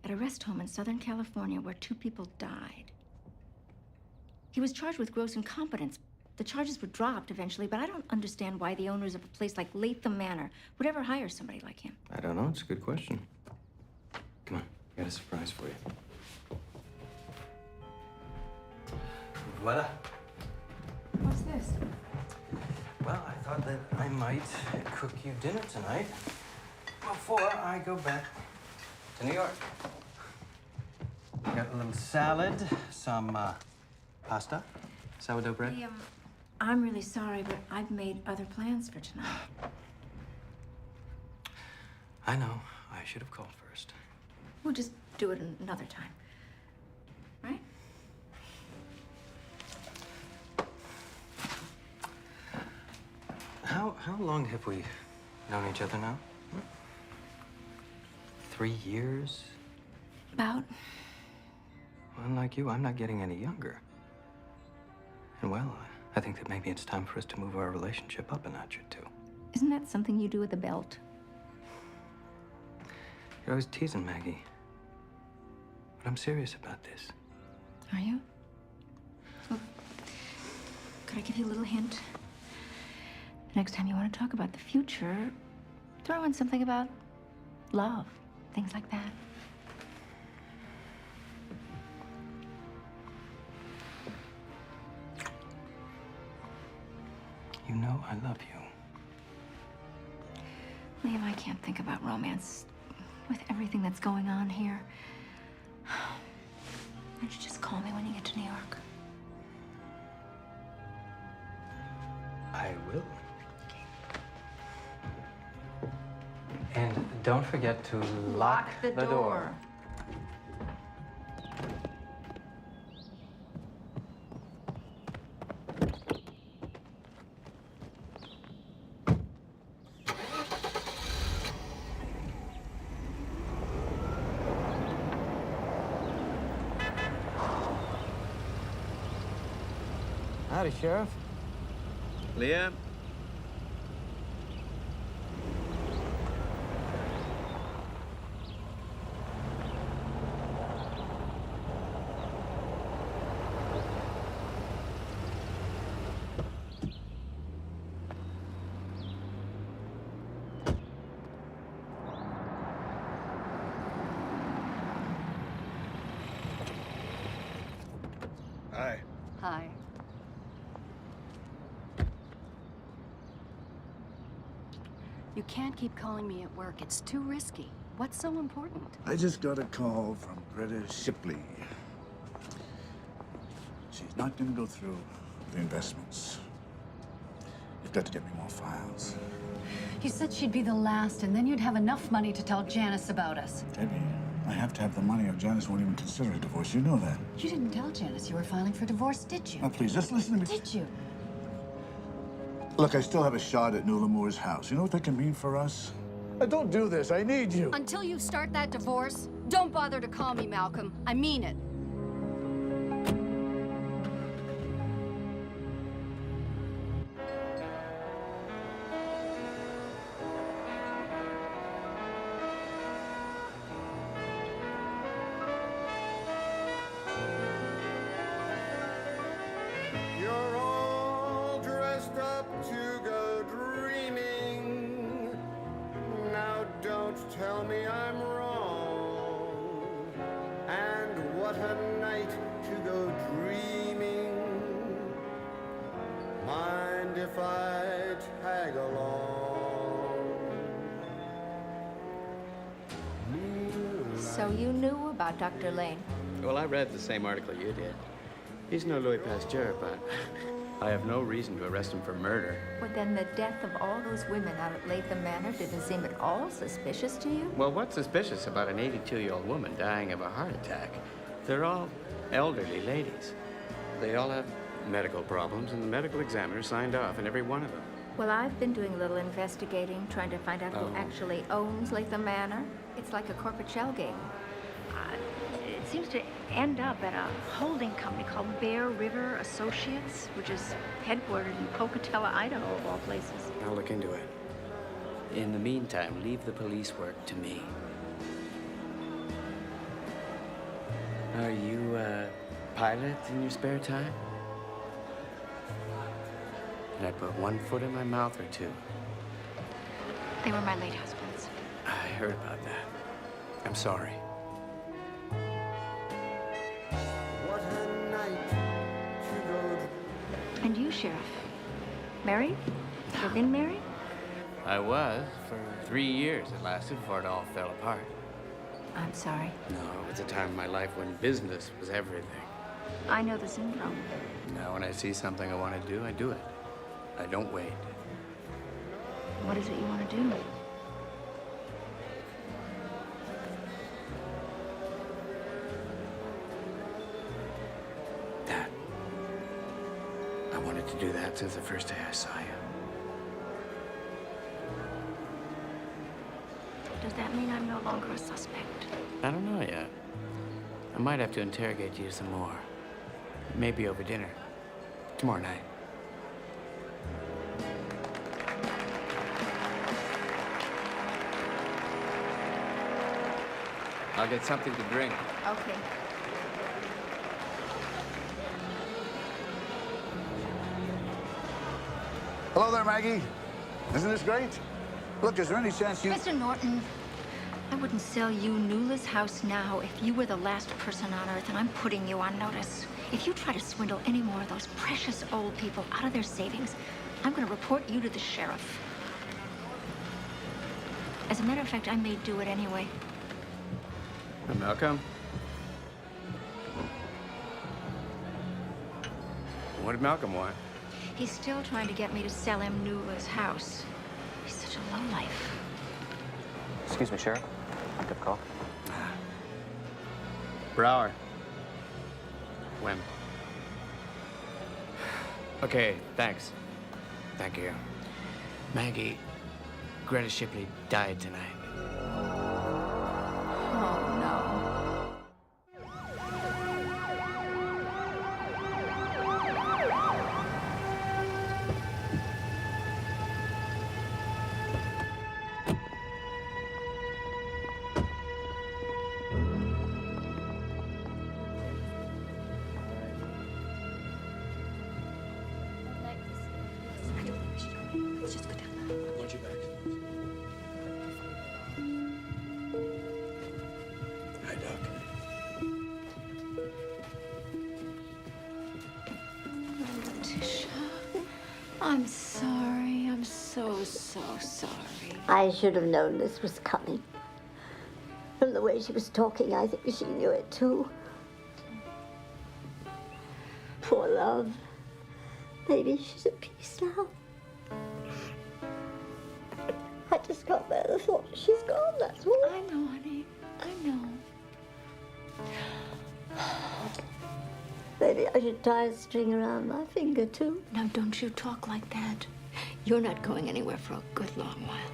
at a rest home in Southern California where 2 people died. He was charged with gross incompetence. The charges were dropped eventually, but I don't understand why the owners of a place like Latham Manor would ever hire somebody like him. I don't know. It's a good question. Come on. I got a surprise for you. Voila. What's this? Well, I thought that I might cook you dinner tonight before I go back to New York. Got a little salad, some pasta, sourdough bread. I'm really sorry, but I've made other plans for tonight. I know. I should have called first. We'll just do it another time, right? How long have we known each other now? 3 years? About. Unlike you, I'm not getting any younger. And well, I think that maybe it's time for us to move our relationship up a notch or two. Isn't that something you do with a belt? You're always teasing Maggie. But I'm serious about this. Are you? Well, could I give you a little hint? Next time you want to talk about the future, throw in something about love, things like that. You know I love you. Liam, I can't think about romance with everything that's going on here. Why don't you just call me when you get to New York? I will. And don't forget to lock the door. Howdy, Sheriff. Liam? Hi. Hi. You can't keep calling me at work. It's too risky. What's so important? I just got a call from Greta Shipley. She's not going to go through the investments. You've got to get me more files. You said she'd be the last, and then you'd have enough money to tell Janice about us. Debbie, I have to have the money or Janice won't even consider a divorce. You know that. You didn't tell Janice you were filing for divorce, did you? Now, please, just listen to me. Did you? Look, I still have a shot at Nuala Moore's house. You know what that can mean for us? Don't do this. I need you. Until you start that divorce, don't bother to call me, Malcolm. I mean it. You're all dressed up to go dreaming. Now don't tell me I'm wrong. And what a night to go dreaming. Mind if I tag along? So you knew about Dr. Lane? Well, I read the same article you did. He's no Louis Pasteur, but I have no reason to arrest him for murder. Well, then the death of all those women out at Latham Manor didn't seem at all suspicious to you? Well, what's suspicious about an 82-year-old woman dying of a heart attack? They're all elderly ladies. They all have medical problems, and the medical examiner signed off on every one of them. Well, I've been doing a little investigating, trying to find out who Oh. actually owns Latham Manor. It's like a corporate shell game. It seems to end up at a holding company called Bear River Associates, which is headquartered in Pocatello, Idaho, of all places. I'll look into it. In the meantime, leave the police work to me. Are you a pilot in your spare time? Did I put one foot in my mouth or two? They were my late husband's. I heard about that. I'm sorry. What a night to go And you, Sheriff? Married? You're in, Mary? I was for 3 years. It lasted before it all fell apart. I'm sorry. No, it was a time in my life when business was everything. I know the syndrome. Now, when I see something I want to do, I do it. I don't wait. What is it you want to do? That. I wanted to do that since the first day I saw you. Does that mean I'm no longer a suspect? I don't know yet. I might have to interrogate you some more. Maybe over dinner. Tomorrow night. I'll get something to drink. Okay. Hello there, Maggie. Isn't this great? Look, is there any chance you... Mr. Norton, I wouldn't sell you Neula's house now if you were the last person on Earth, and I'm putting you on notice. If you try to swindle any more of those precious old people out of their savings, I'm going to report you to the sheriff. As a matter of fact, I may do it anyway. Malcolm? What did Malcolm want? He's still trying to get me to sell him Neula's house. He's such a lowlife. Excuse me, Sheriff. I'll get a call. Brower. When? Okay, thanks. Thank you. Maggie, Greta Shipley died tonight. Oh, no. Let's just go down. I want you back. Hi, Doc. Tisha, I'm sorry. I'm so sorry. I should have known this was coming. From the way she was talking, I think she knew it too. Poor love. Maybe she's at peace now. I just can't bear the thought that she's gone, that's all. I know, honey. I know. Maybe I should tie a string around my finger too. Now, don't you talk like that. You're not going anywhere for a good long while.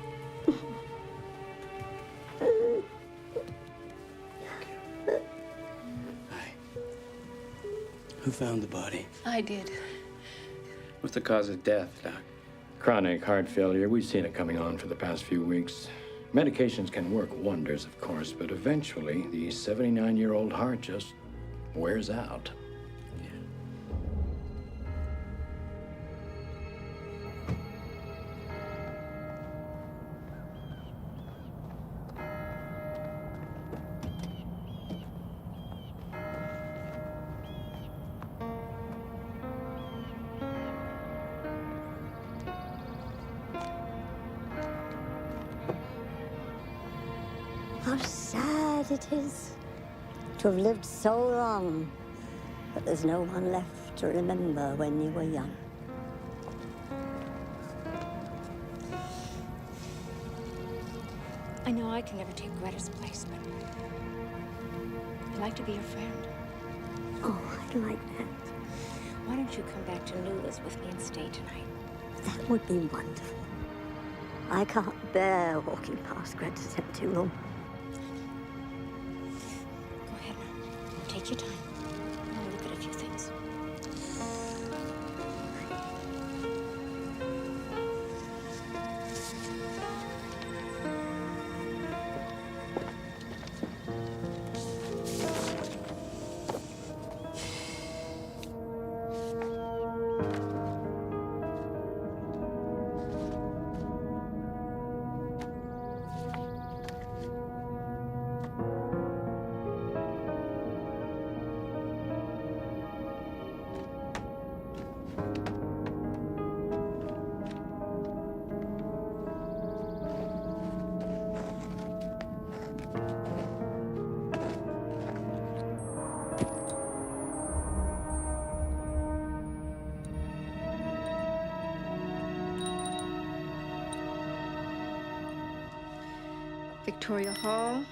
Who found the body? I did. What's the cause of death, Doc? Chronic heart failure. We've seen it coming on for the past few weeks. Medications can work wonders, of course, but eventually the 79-year-old heart just wears out. How sad it is to have lived so long, but there's no one left to remember when you were young. I know I can never take Greta's place, but I'd like to be your friend. Oh, I'd like that. Why don't you come back to Neula's with me and stay tonight? That would be wonderful. I can't bear walking past Greta's empty room. Go ahead now. Take your time. I'm gonna look at a few things. Victoria Hall,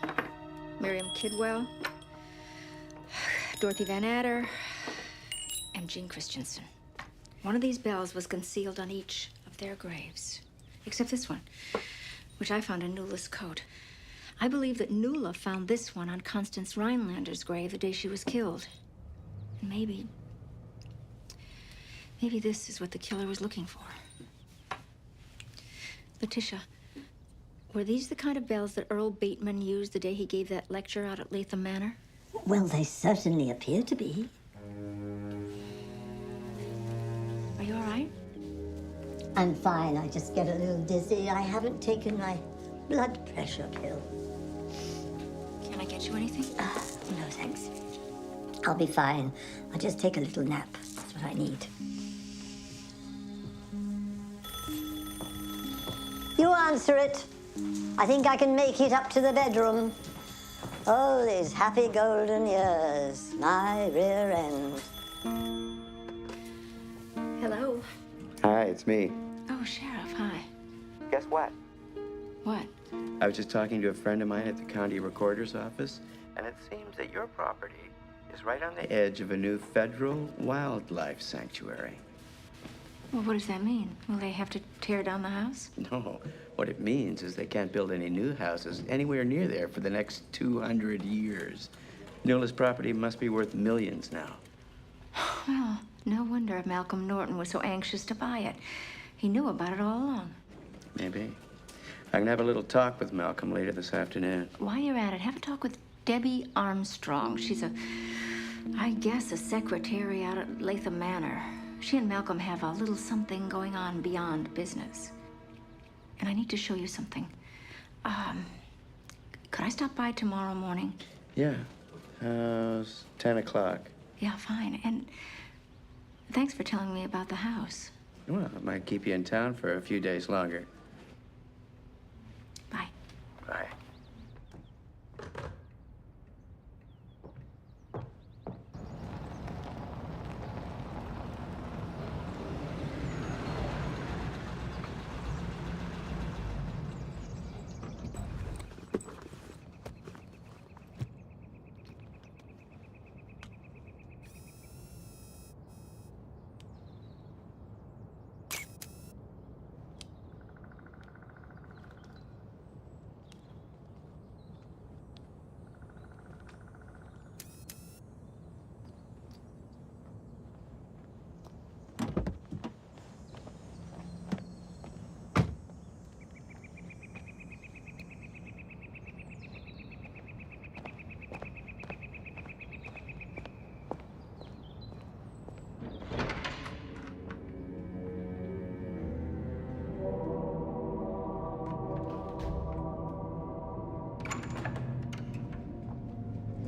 Miriam Kidwell, Dorothy Van Adder, and Jean Christensen. One of these bells was concealed on each of their graves, except this one, which I found in Nula's coat. I believe that Nula found this one on Constance Rhinelander's grave the day she was killed. And maybe this is what the killer was looking for. Letitia, were these the kind of bells that Earl Bateman used the day he gave that lecture out at Latham Manor? Well, they certainly appear to be. Are you all right? I'm fine. I just get a little dizzy. I haven't taken my blood pressure pill. Can I get you anything? No, thanks. I'll be fine. I'll just take a little nap. That's what I need. You answer it. I think I can make it up to the bedroom. Oh, these happy golden years, my rear end. Hello. Hi, it's me. Oh, Sheriff, hi. Guess what? What? I was just talking to a friend of mine at the county recorder's office, and it seems that your property is right on the edge of a new federal wildlife sanctuary. Well, what does that mean? Will they have to tear down the house? No, what it means is they can't build any new houses anywhere near there for the next 200 years. Nula's property must be worth millions now. Well, no wonder Malcolm Norton was so anxious to buy it. He knew about it all along. Maybe. I can have a little talk with Malcolm later this afternoon. While you're at it, have a talk with Debbie Armstrong. She's I guess, a secretary out at Latham Manor. She and Malcolm have a little something going on beyond business. And I need to show you something. Could I stop by tomorrow morning? Yeah. It's 10 o'clock. Yeah, fine. And thanks for telling me about the house. Well, it might keep you in town for a few days longer. Bye. Bye.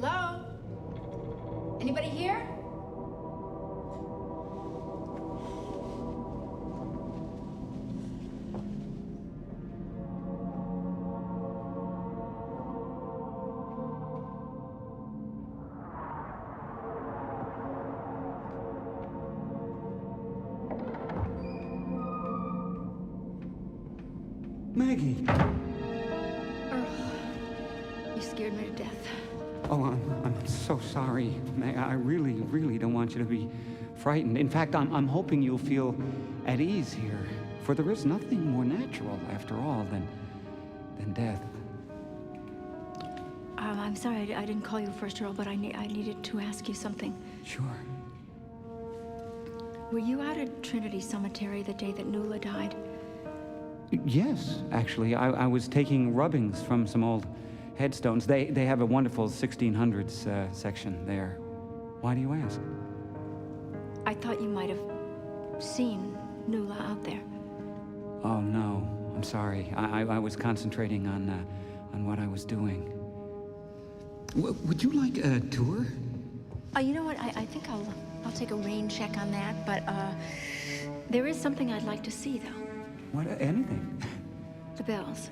Hello? Anybody here? Maggie! Earl, you scared me to death. Oh, I'm so sorry. I really, really don't want you to be frightened. In fact, I'm hoping you'll feel at ease here. For there is nothing more natural, after all, than death. I'm sorry I didn't call you first, Earl, but I needed to ask you something. Sure. Were you out at Trinity Cemetery the day that Nula died? Yes, actually. I was taking rubbings from some old headstones. They have a wonderful 1600s section there. Why do you ask? I thought you might have seen Nula out there. Oh, no. I'm sorry. I was concentrating on what I was doing. Would you like a tour? You know what? I think I'll take a rain check on that, but there is something I'd like to see, though. What? Anything? The bells.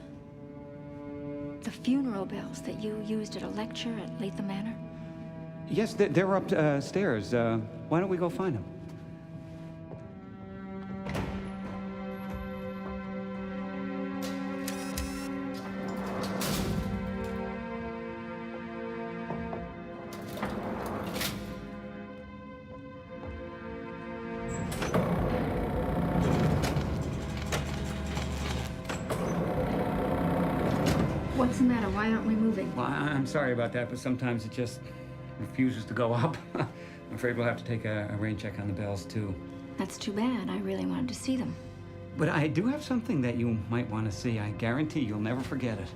The funeral bells that you used at a lecture at Latham Manor? Yes, they're upstairs. Why don't we go find them? What's the matter? Why aren't we moving? Well, I'm sorry about that, but sometimes it just refuses to go up. I'm afraid we'll have to take a rain check on the bells, too. That's too bad. I really wanted to see them. But I do have something that you might want to see. I guarantee you'll never forget it.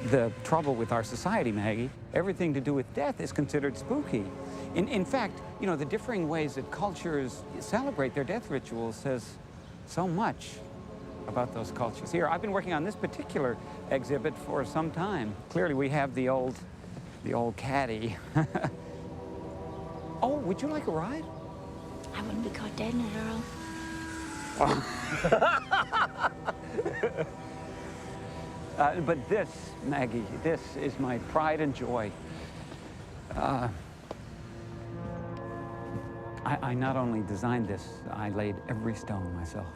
The trouble with our society, Maggie, everything to do with death is considered spooky. In fact, you know, the differing ways that cultures celebrate their death rituals says so much about those cultures. Here, I've been working on this particular exhibit for some time. Clearly, we have the old caddy. Oh, would you like a ride? I wouldn't be caught dead in it, Earl. But this, Maggie, this is my pride and joy. I not only designed this, I laid every stone myself.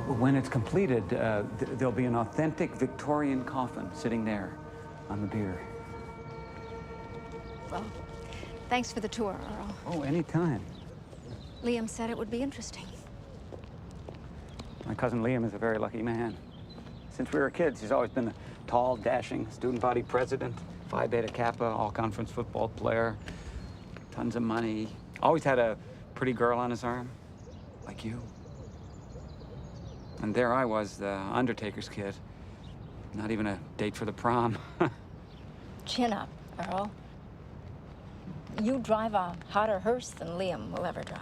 When it's completed, there'll be an authentic Victorian coffin sitting there on the pier. Well, thanks for the tour, Earl. Oh, anytime. Liam said it would be interesting. My cousin Liam is a very lucky man. Since we were kids, he's always been a tall, dashing student body president, Phi Beta Kappa, all-conference football player, tons of money. Always had a pretty girl on his arm, like you. And there I was, the undertaker's kid. Not even a date for the prom. Chin up, Earl. You drive a hotter hearse than Liam will ever drive.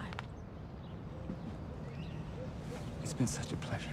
It's been such a pleasure.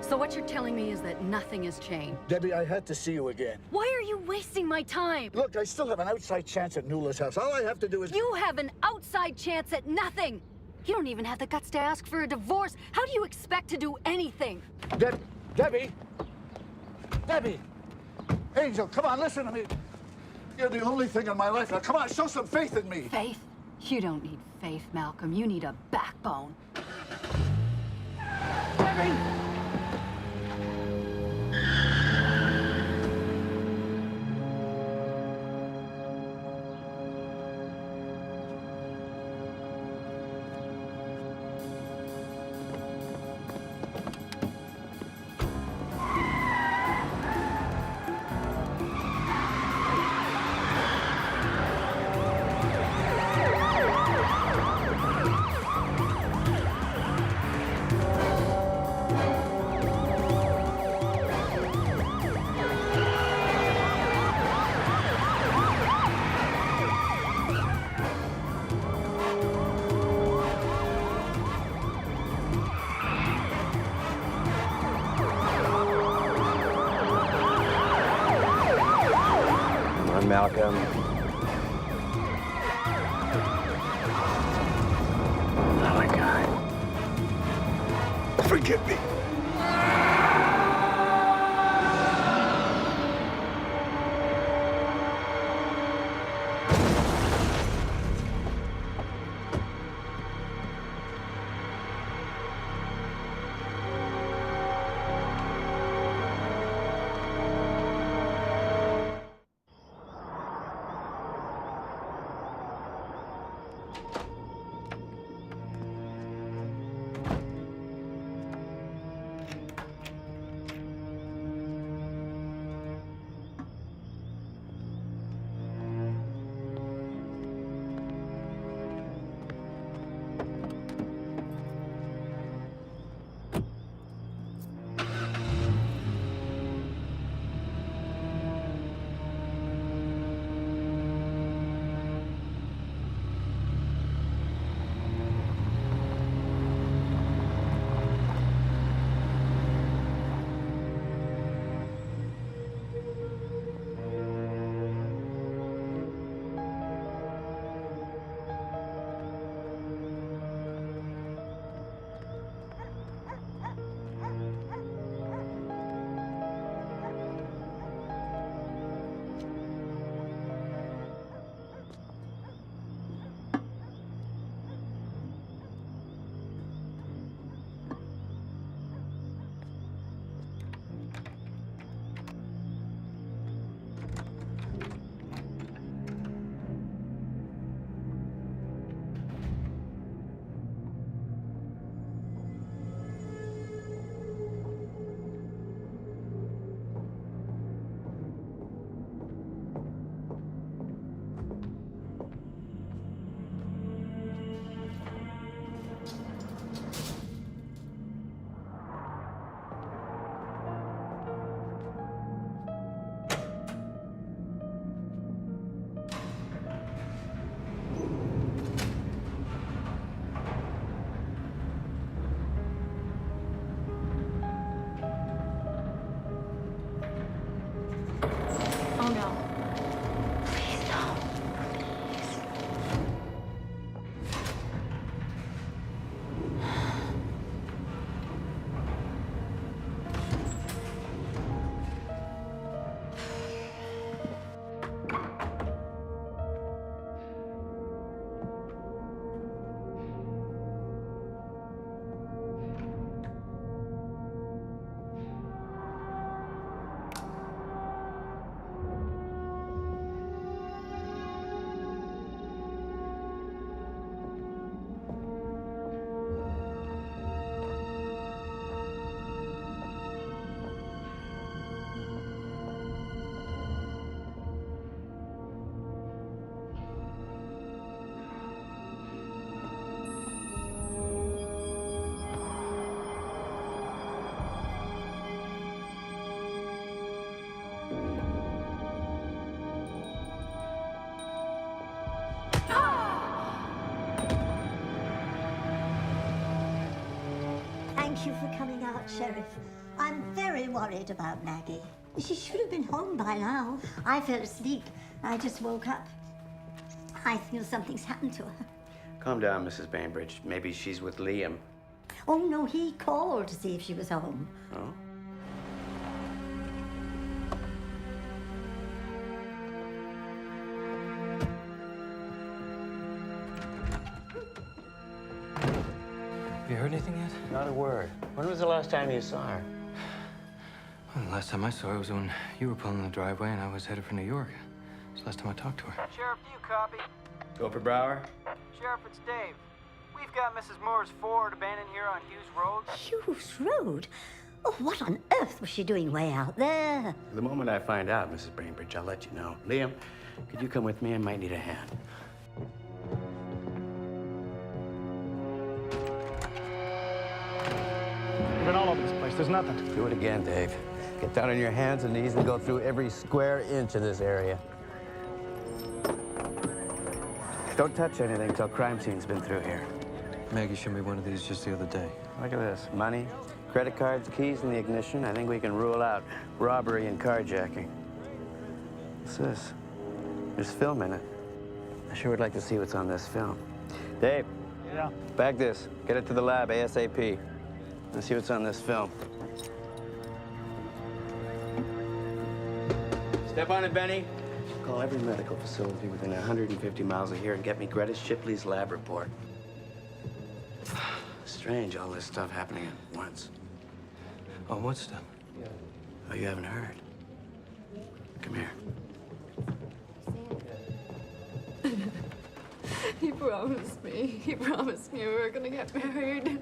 So what you're telling me is that nothing has changed? Debbie, I had to see you again. Why are you wasting my time? Look, I still have an outside chance at Nula's house. All I have to do is... You have an outside chance at nothing! You don't even have the guts to ask for a divorce. How do you expect to do anything? Debbie! Debbie! Angel, come on, listen to me. You're the only thing in my life. Now, come on, show some faith in me. Faith? You don't need faith, Malcolm. You need a backbone. Debbie! Malcolm. Oh my God. Forgive me. Thank you for coming out, Sheriff. I'm very worried about Maggie. She should have been home by now. I fell asleep. I just woke up. I feel something's happened to her. Calm down, Mrs. Bainbridge. Maybe she's with Liam. Oh, no, he called to see if she was home. Oh? Have you heard anything yet? Not a word. When was the last time you saw her? Well, the last time I saw her was when you were pulling the driveway and I was headed for New York. It's the last time I talked to her. Sheriff, do you copy? Go for Brower? Sheriff, it's Dave. We've got Mrs. Moore's Ford abandoned here on Hughes Road. Hughes Road? Oh, what on earth was she doing way out there? The moment I find out, Mrs. Bainbridge, I'll let you know. Liam, could you come with me? I might need a hand. We've been all over this place. There's nothing. Do it again, Dave. Get down on your hands and knees and go through every square inch of this area. Don't touch anything till crime scene's been through here. Maggie showed me one of these just the other day. Look at this. Money, credit cards, keys in the ignition. I think we can rule out robbery and carjacking. What's this? There's film in it. I sure would like to see what's on this film. Dave. Yeah? Bag this. Get it to the lab ASAP. Let's see what's on this film. Step on it, Benny. Call every medical facility within 150 miles of here and get me Greta Shipley's lab report. Strange, all this stuff happening at once. Oh, what stuff? Oh, you haven't heard? Come here. He promised me. He promised me we were gonna get married.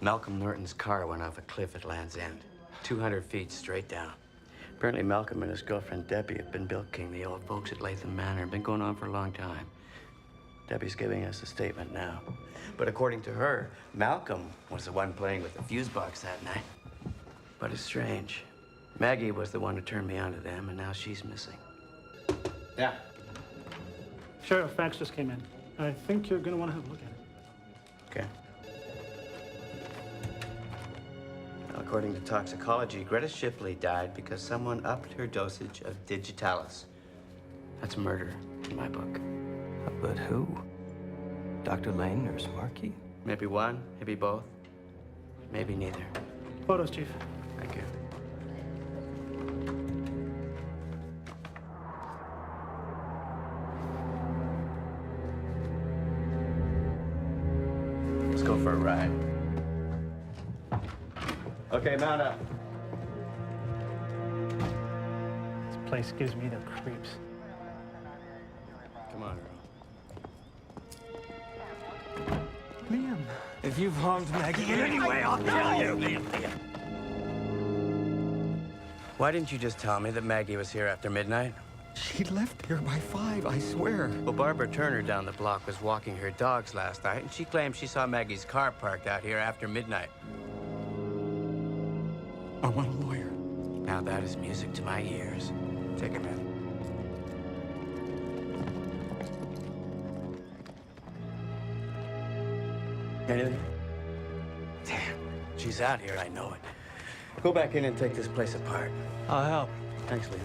Malcolm Norton's car went off a cliff at Land's End. 200 feet straight down. Apparently Malcolm and his girlfriend Debbie have been bilking the old folks at Latham Manor. Been going on for a long time. Debbie's giving us a statement now. But according to her, Malcolm was the one playing with the fuse box that night. But it's strange. Maggie was the one who turned me on to them, and now she's missing. Yeah. Sheriff, fax just came in. I think you're going to want to have a look at it. Okay. Well, according to toxicology, Greta Shipley died because someone upped her dosage of digitalis. That's murder in my book. But who? Dr. Lane, Nurse Markey? Maybe one, maybe both, maybe neither. Photos, Chief. Thank you. Let's go for a ride. Okay, mount up. This place gives me the creeps. Come on, girl. Liam, if you've harmed Maggie in any way, I'll kill you! Liam. Why didn't you just tell me that Maggie was here after midnight? She left here by 5, I swear. Well, Barbara Turner down the block was walking her dogs last night, and she claimed she saw Maggie's car parked out here after midnight. I want a lawyer. Now that is music to my ears. Take him in. Anything? Damn, she's out here, I know it. Go back in and take this place apart. I'll help. Thanks, Liam.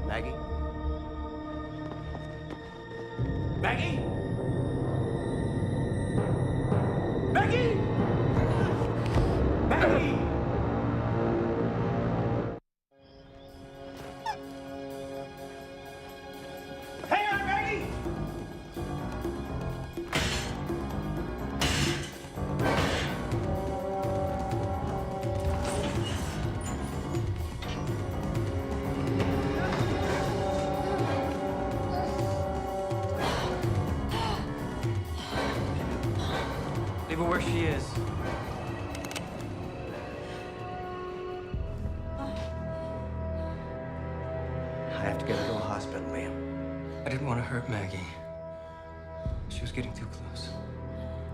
Maggie? Maggie? Maggie! Maggie! Hang on, Maggie! Leave her where she is. I have to get her to a hospital, Liam. I didn't want to hurt Maggie. She was getting too close.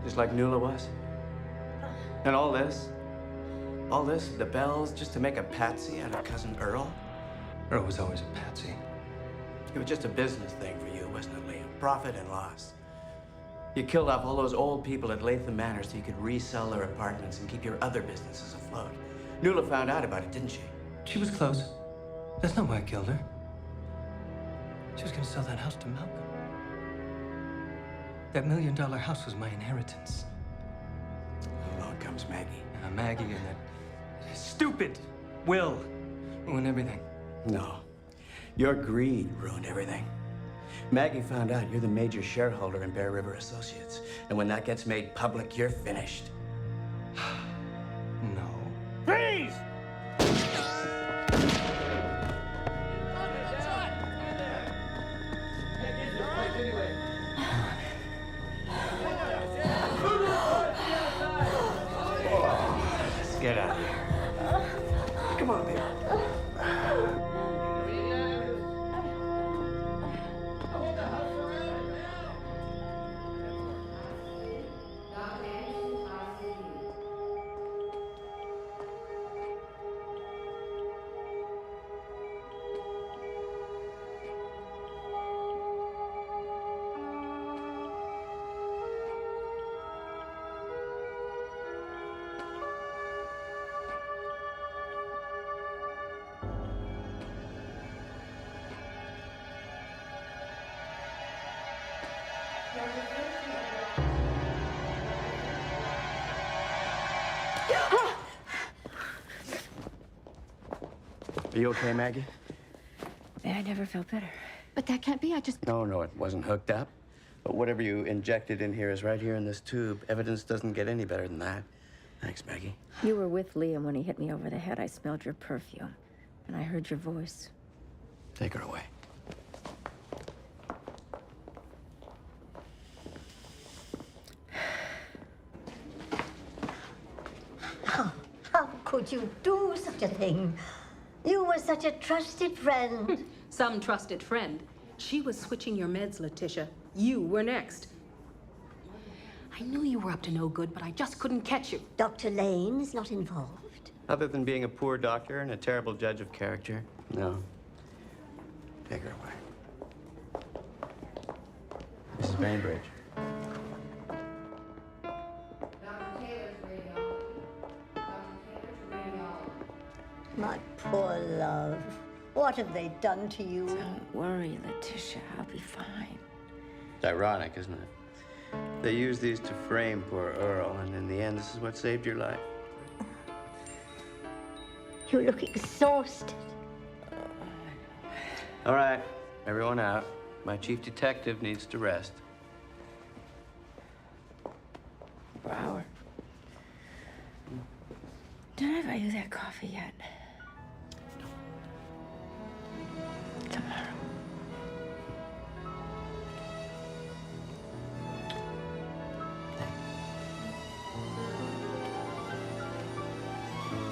Just like Nuala was. And all this, the bells, just to make a patsy out of Cousin Earl? Earl was always a patsy. It was just a business thing for you, wasn't it, Liam? Profit and loss. You killed off all those old people at Latham Manor so you could resell their apartments and keep your other businesses afloat. Nuala found out about it, didn't she? She was close. That's not why I killed her. She was going to sell that house to Malcolm. That $1 million house was my inheritance. Along comes Maggie. Maggie and that stupid Will ruined everything. No. Your greed ruined everything. Maggie found out you're the major shareholder in Bear River Associates. And when that gets made public, you're finished. No. Freeze! Let's get out of here. Come on, baby. Are you okay, Maggie? I never felt better. But that can't be. I just... No, it wasn't hooked up. But whatever you injected in here is right here in this tube. Evidence doesn't get any better than that. Thanks, Maggie. You were with Liam when he hit me over the head. I smelled your perfume. And I heard your voice. Take her away. How could you do such a thing? You were such a trusted friend. Some trusted friend. She was switching your meds, Letitia. You were next. I knew you were up to no good, but I just couldn't catch you. Dr. Lane is not involved. Other than being a poor doctor and a terrible judge of character, no. Take her away. Mrs. Bainbridge. My poor love. What have they done to you? Don't worry, Letitia. I'll be fine. It's ironic, isn't it? They used these to frame poor Earl, and in the end, this is what saved your life. You look exhausted. All right, everyone out. My chief detective needs to rest. Brower. Did I buy you that coffee yet? Tomorrow.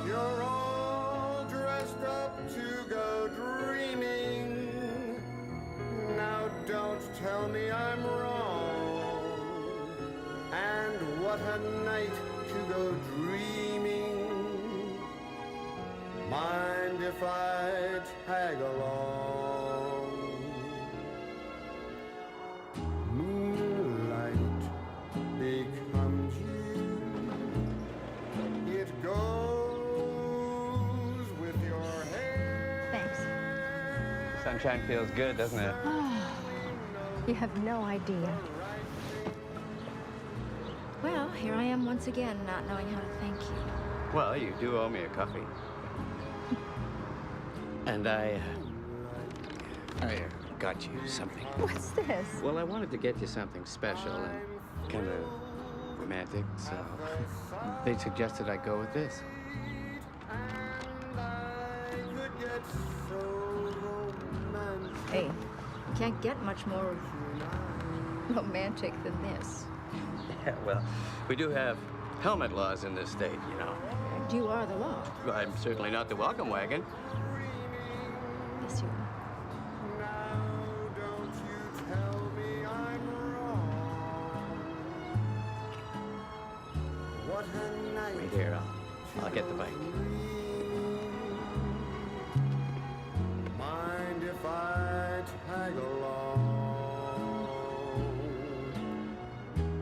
You're all dressed up to go dreaming. Now don't tell me I'm wrong. And what a night to go dreaming. Mind if I tag along? Moonlight becomes you. It goes with your hair. Thanks. Sunshine feels good, doesn't it? You have no idea. Well, here I am once again, not knowing how to thank you. Well, you do owe me a coffee. And I got you something. What's this? Well, I wanted to get you something special and kind of romantic, so they suggested I go with this. Hey, you can't get much more romantic than this. Yeah, well, we do have helmet laws in this state, you know. And you are the law. I'm certainly not the welcome wagon. Yes, you are. Right here, I'll get the bike. Mind if I tag along?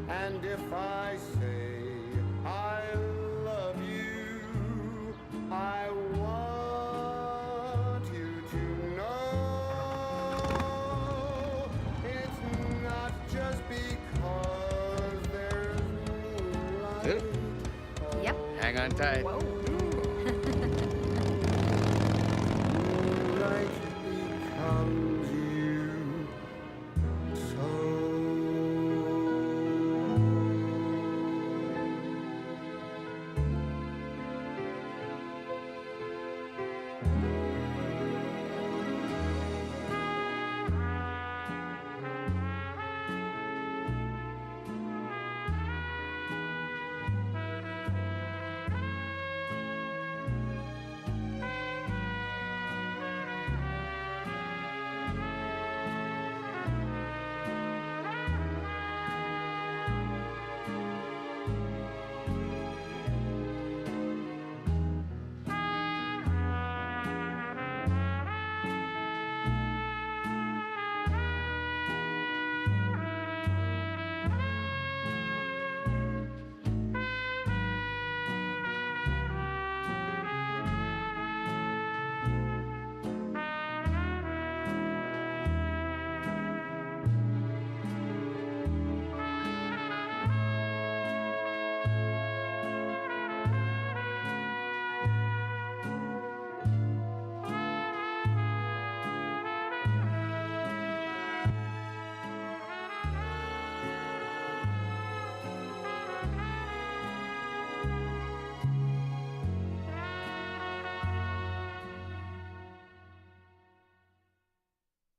And if I say I love you, I want you to know it's not just because there's moonlight. Hang on tight. Whoa.